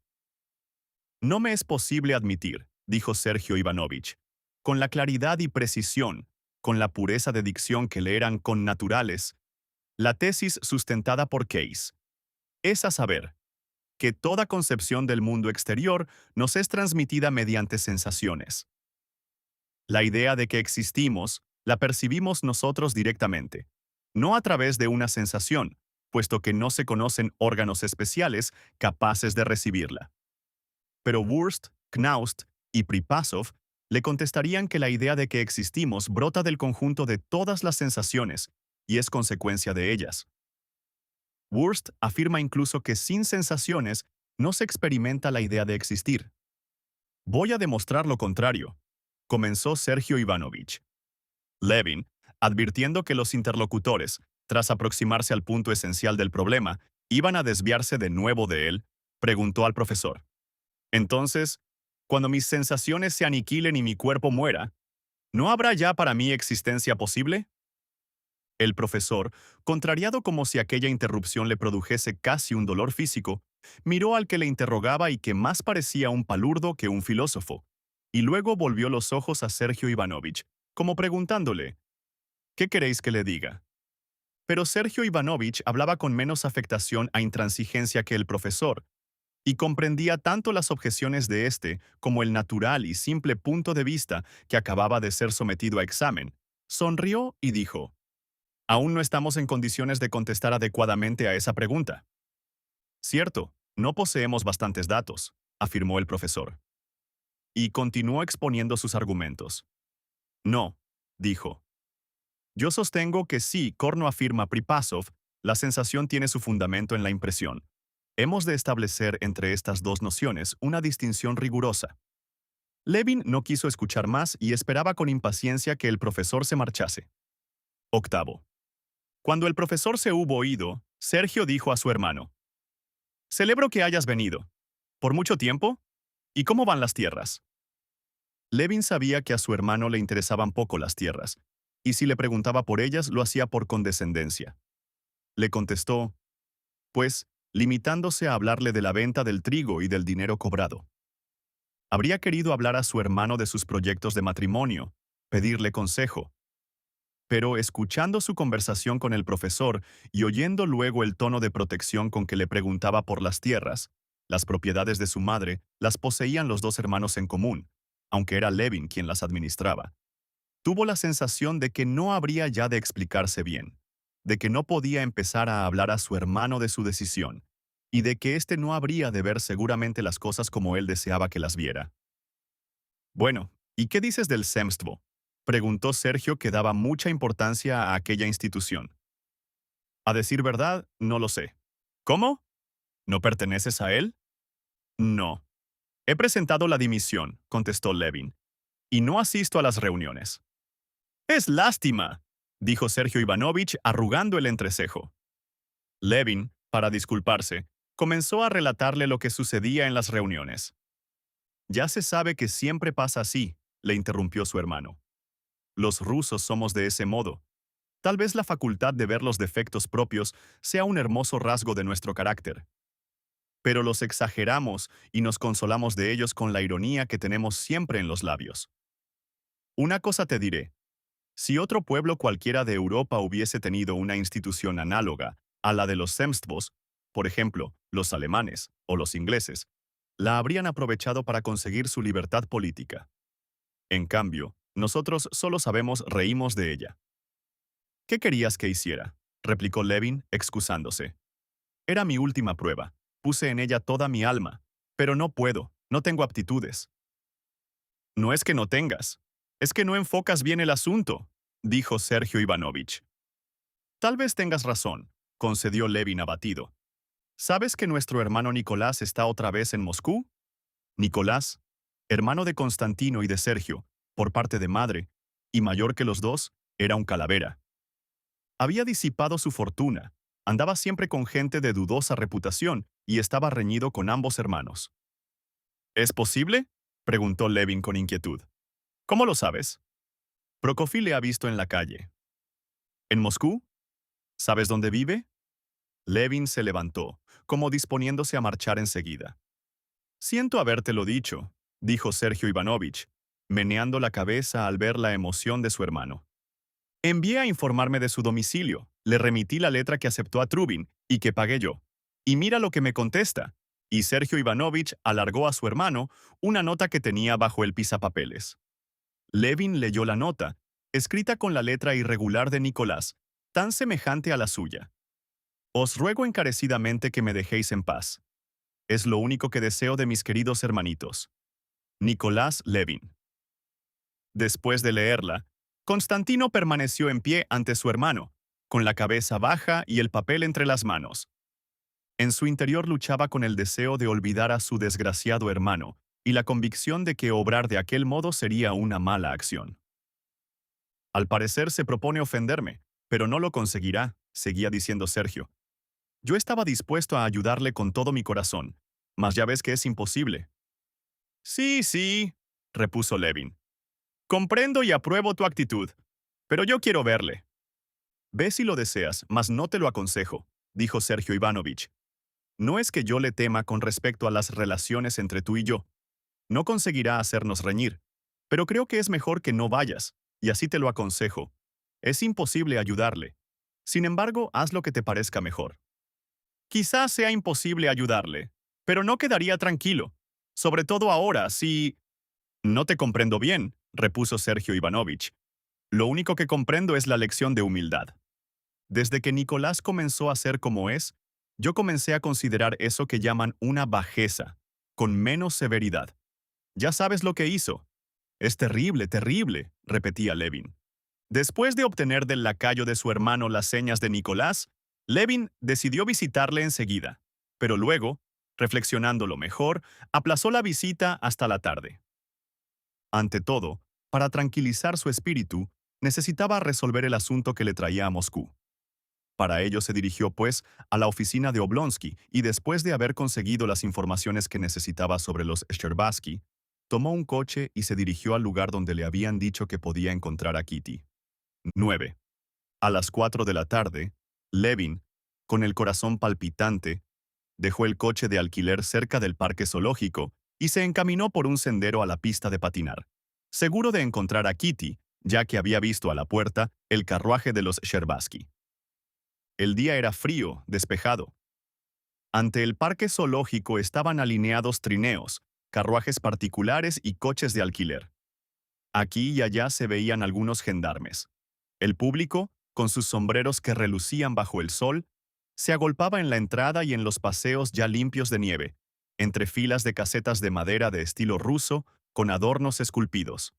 No me es posible admitir, dijo Sergio Ivanovich, con la claridad y precisión, con la pureza de dicción que le eran connaturales, la tesis sustentada por Case. Es a saber, que toda concepción del mundo exterior nos es transmitida mediante sensaciones. La idea de que existimos la percibimos nosotros directamente, no a través de una sensación, puesto que no se conocen órganos especiales capaces de recibirla. Pero Wurst, Knaust y Pripasov le contestarían que la idea de que existimos brota del conjunto de todas las sensaciones y es consecuencia de ellas. Wurst afirma incluso que sin sensaciones no se experimenta la idea de existir. Voy a demostrar lo contrario, comenzó Sergio Ivanovich. Levin, advirtiendo que los interlocutores, tras aproximarse al punto esencial del problema, iban a desviarse de nuevo de él, preguntó al profesor. Entonces, cuando mis sensaciones se aniquilen y mi cuerpo muera, ¿no habrá ya para mí existencia posible? El profesor, contrariado como si aquella interrupción le produjese casi un dolor físico, miró al que le interrogaba y que más parecía un palurdo que un filósofo, y luego volvió los ojos a Sergio Ivanovich, como preguntándole, ¿qué queréis que le diga? Pero Sergio Ivanovich hablaba con menos afectación a intransigencia que el profesor, y comprendía tanto las objeciones de éste como el natural y simple punto de vista que acababa de ser sometido a examen. Sonrió y dijo, aún no estamos en condiciones de contestar adecuadamente a esa pregunta. Cierto, no poseemos bastantes datos, afirmó el profesor. Y continuó exponiendo sus argumentos. No, dijo. Yo sostengo que sí, Korno afirma Pripasov, la sensación tiene su fundamento en la impresión. Hemos de establecer entre estas dos nociones una distinción rigurosa. Levin no quiso escuchar más y esperaba con impaciencia que el profesor se marchase. Octavo. Cuando el profesor se hubo ido, Sergio dijo a su hermano: «Celebro que hayas venido. ¿Por mucho tiempo? ¿Y cómo van las tierras?» Levin sabía que a su hermano le interesaban poco las tierras, y si le preguntaba por ellas lo hacía por condescendencia. Le contestó, pues, limitándose a hablarle de la venta del trigo y del dinero cobrado. Habría querido hablar a su hermano de sus proyectos de matrimonio, pedirle consejo. Pero escuchando su conversación con el profesor y oyendo luego el tono de protección con que le preguntaba por las tierras, las propiedades de su madre las poseían los dos hermanos en común, aunque era Levin quien las administraba. Tuvo la sensación de que no habría ya de explicarse bien, de que no podía empezar a hablar a su hermano de su decisión, y de que éste no habría de ver seguramente las cosas como él deseaba que las viera. Bueno, ¿y qué dices del Semstvo?, preguntó Sergio, que daba mucha importancia a aquella institución. A decir verdad, no lo sé. ¿Cómo? ¿No perteneces a él? No. He presentado la dimisión, contestó Levin, y no asisto a las reuniones. Es lástima, dijo Sergio Ivanovich arrugando el entrecejo. Levin, para disculparse, comenzó a relatarle lo que sucedía en las reuniones. Ya se sabe que siempre pasa así, le interrumpió su hermano. Los rusos somos de ese modo. Tal vez la facultad de ver los defectos propios sea un hermoso rasgo de nuestro carácter. Pero los exageramos y nos consolamos de ellos con la ironía que tenemos siempre en los labios. Una cosa te diré. Si otro pueblo cualquiera de Europa hubiese tenido una institución análoga a la de los Semstvos, por ejemplo, los alemanes o los ingleses, la habrían aprovechado para conseguir su libertad política. En cambio, nosotros solo sabemos reímos de ella. ¿Qué querías que hiciera?, replicó Levin, excusándose. Era mi última prueba. Puse en ella toda mi alma. Pero no puedo, no tengo aptitudes. No es que no tengas. Es que no enfocas bien el asunto, dijo Sergio Ivanovich. Tal vez tengas razón, concedió Levin abatido. ¿Sabes que nuestro hermano Nicolás está otra vez en Moscú? Nicolás, hermano de Constantino y de Sergio, por parte de madre, y mayor que los dos, era un calavera. Había disipado su fortuna, andaba siempre con gente de dudosa reputación y estaba reñido con ambos hermanos. ¿Es posible?, preguntó Levin con inquietud. ¿Cómo lo sabes? Prokofí le ha visto en la calle. ¿En Moscú? ¿Sabes dónde vive? Levin se levantó, como disponiéndose a marchar enseguida. Siento habértelo dicho, dijo Sergio Ivanovich, meneando la cabeza al ver la emoción de su hermano. Envié a informarme de su domicilio, le remití la letra que aceptó a Trubin y que pagué yo. Y mira lo que me contesta. Y Sergio Ivanovich alargó a su hermano una nota que tenía bajo el pisapapeles. Levin leyó la nota, escrita con la letra irregular de Nicolás, tan semejante a la suya. Os ruego encarecidamente que me dejéis en paz. Es lo único que deseo de mis queridos hermanitos. Nicolás Levin. Después de leerla, Constantino permaneció en pie ante su hermano, con la cabeza baja y el papel entre las manos. En su interior luchaba con el deseo de olvidar a su desgraciado hermano y la convicción de que obrar de aquel modo sería una mala acción. Al parecer se propone ofenderme, pero no lo conseguirá, seguía diciendo Sergio. Yo estaba dispuesto a ayudarle con todo mi corazón, mas ya ves que es imposible. Sí, sí, repuso Levin. Comprendo y apruebo tu actitud, pero yo quiero verle. Ve si lo deseas, mas no te lo aconsejo, dijo Sergio Ivanovich. No es que yo le tema con respecto a las relaciones entre tú y yo. No conseguirá hacernos reñir, pero creo que es mejor que no vayas, y así te lo aconsejo. Es imposible ayudarle. Sin embargo, haz lo que te parezca mejor. Quizás sea imposible ayudarle, pero no quedaría tranquilo, sobre todo ahora, si... No te comprendo bien, repuso Sergio Ivanovich. Lo único que comprendo es la lección de humildad. Desde que Nicolás comenzó a ser como es, Yo comencé a considerar eso que llaman una bajeza, con menos severidad. Ya sabes lo que hizo. Es terrible, terrible, repetía Levin. Después de obtener del lacayo de su hermano las señas de Nicolás, Levin decidió visitarle enseguida, pero luego, reflexionándolo mejor, aplazó la visita hasta la tarde. Ante todo, para tranquilizar su espíritu, necesitaba resolver el asunto que le traía a Moscú. Para ello se dirigió, pues, a la oficina de Oblonsky y después de haber conseguido las informaciones que necesitaba sobre los Shcherbasky, tomó un coche y se dirigió al lugar donde le habían dicho que podía encontrar a Kitty. 9. A las 4 de la tarde, Levin, con el corazón palpitante, dejó el coche de alquiler cerca del parque zoológico y se encaminó por un sendero a la pista de patinar, seguro de encontrar a Kitty, ya que había visto a la puerta el carruaje de los Shcherbasky. El día era frío, despejado. Ante el parque zoológico estaban alineados trineos, carruajes particulares y coches de alquiler. Aquí y allá se veían algunos gendarmes. El público, con sus sombreros que relucían bajo el sol, se agolpaba en la entrada y en los paseos ya limpios de nieve, entre filas de casetas de madera de estilo ruso con adornos esculpidos.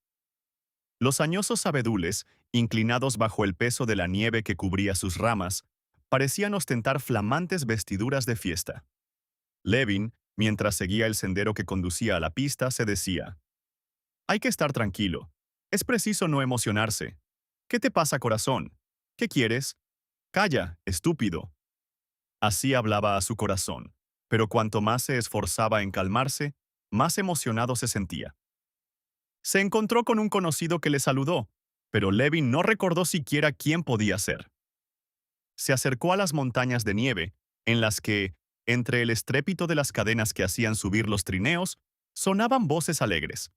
Los añosos abedules, inclinados bajo el peso de la nieve que cubría sus ramas, parecían ostentar flamantes vestiduras de fiesta. Levin, mientras seguía el sendero que conducía a la pista, se decía: «Hay que estar tranquilo. Es preciso no emocionarse. ¿Qué te pasa, corazón? ¿Qué quieres? Calla, estúpido». Así hablaba a su corazón, pero cuanto más se esforzaba en calmarse, más emocionado se sentía. Se encontró con un conocido que le saludó, pero Levin no recordó siquiera quién podía ser. Se acercó a las montañas de nieve, en las que, entre el estrépito de las cadenas que hacían subir los trineos, sonaban voces alegres.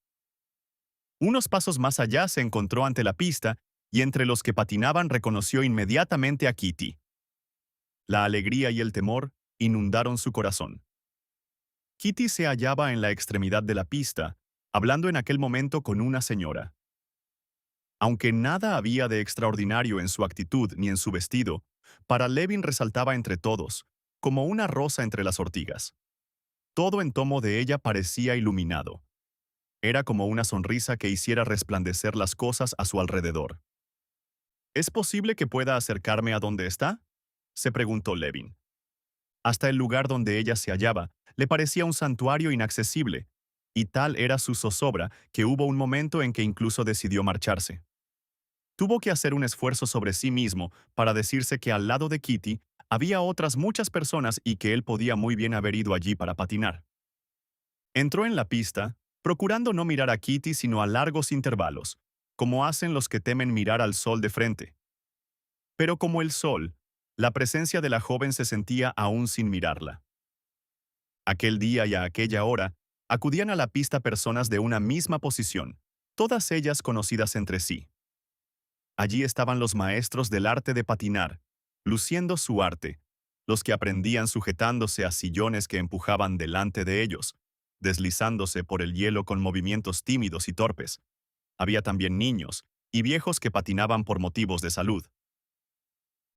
Unos pasos más allá se encontró ante la pista y entre los que patinaban reconoció inmediatamente a Kitty. La alegría y el temor inundaron su corazón. Kitty se hallaba en la extremidad de la pista, hablando en aquel momento con una señora. Aunque nada había de extraordinario en su actitud ni en su vestido, para Levin resaltaba entre todos, como una rosa entre las ortigas. Todo en tomo de ella parecía iluminado. Era como una sonrisa que hiciera resplandecer las cosas a su alrededor. ¿Es posible que pueda acercarme a donde está?, se preguntó Levin. Hasta el lugar donde ella se hallaba le parecía un santuario inaccesible, y tal era su zozobra que hubo un momento en que incluso decidió marcharse. Tuvo que hacer un esfuerzo sobre sí mismo para decirse que al lado de Kitty había otras muchas personas y que él podía muy bien haber ido allí para patinar. Entró en la pista, procurando no mirar a Kitty sino a largos intervalos, como hacen los que temen mirar al sol de frente. Pero como el sol, la presencia de la joven se sentía aún sin mirarla. Aquel día y a aquella hora, acudían a la pista personas de una misma posición, todas ellas conocidas entre sí. Allí estaban los maestros del arte de patinar, luciendo su arte, los que aprendían sujetándose a sillones que empujaban delante de ellos, deslizándose por el hielo con movimientos tímidos y torpes. Había también niños y viejos que patinaban por motivos de salud.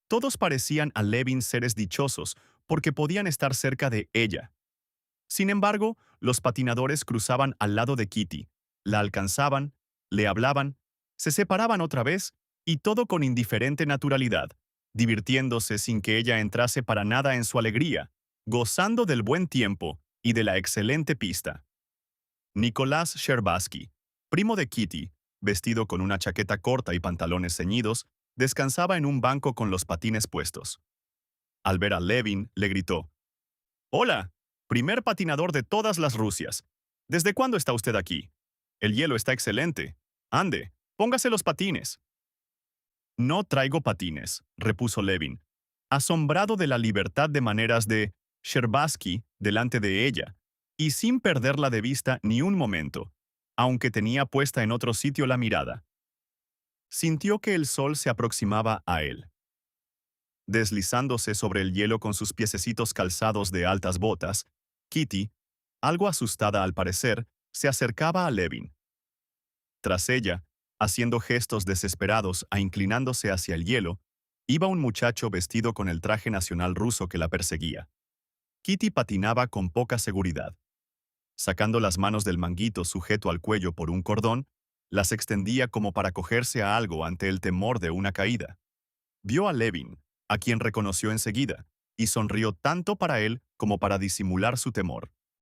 Todos parecían a Levin seres dichosos porque podían estar cerca de ella. Sin embargo, los patinadores cruzaban al lado de Kitty, la alcanzaban, le hablaban, se separaban otra vez y todo con indiferente naturalidad, divirtiéndose sin que ella entrase para nada en su alegría, gozando del buen tiempo y de la excelente pista. Nicolás Shcherbasky, primo de Kitty, vestido con una chaqueta corta y pantalones ceñidos, descansaba en un banco con los patines puestos. Al ver a Levin, le gritó: «Hola, primer patinador de todas las Rusias. ¿Desde cuándo está usted aquí? El hielo está excelente. Ande, póngase los patines». «No traigo patines», repuso Levin, asombrado de la libertad de maneras de Shcherbasky delante de ella, y sin perderla de vista ni un momento, aunque tenía puesta en otro sitio la mirada. Sintió que el sol se aproximaba a él. Deslizándose sobre el hielo con sus piececitos calzados de altas botas, Kitty, algo asustada al parecer, se acercaba a Levin. Tras ella, haciendo gestos desesperados e inclinándose hacia el hielo, iba un muchacho vestido con el traje nacional ruso que la perseguía. Kitty patinaba con poca seguridad. Sacando las manos del manguito sujeto al cuello por un cordón, las extendía como para cogerse a algo ante el temor de una caída. Vio a Levin, a quien reconoció enseguida, y sonrió tanto para él como para disimular su temor.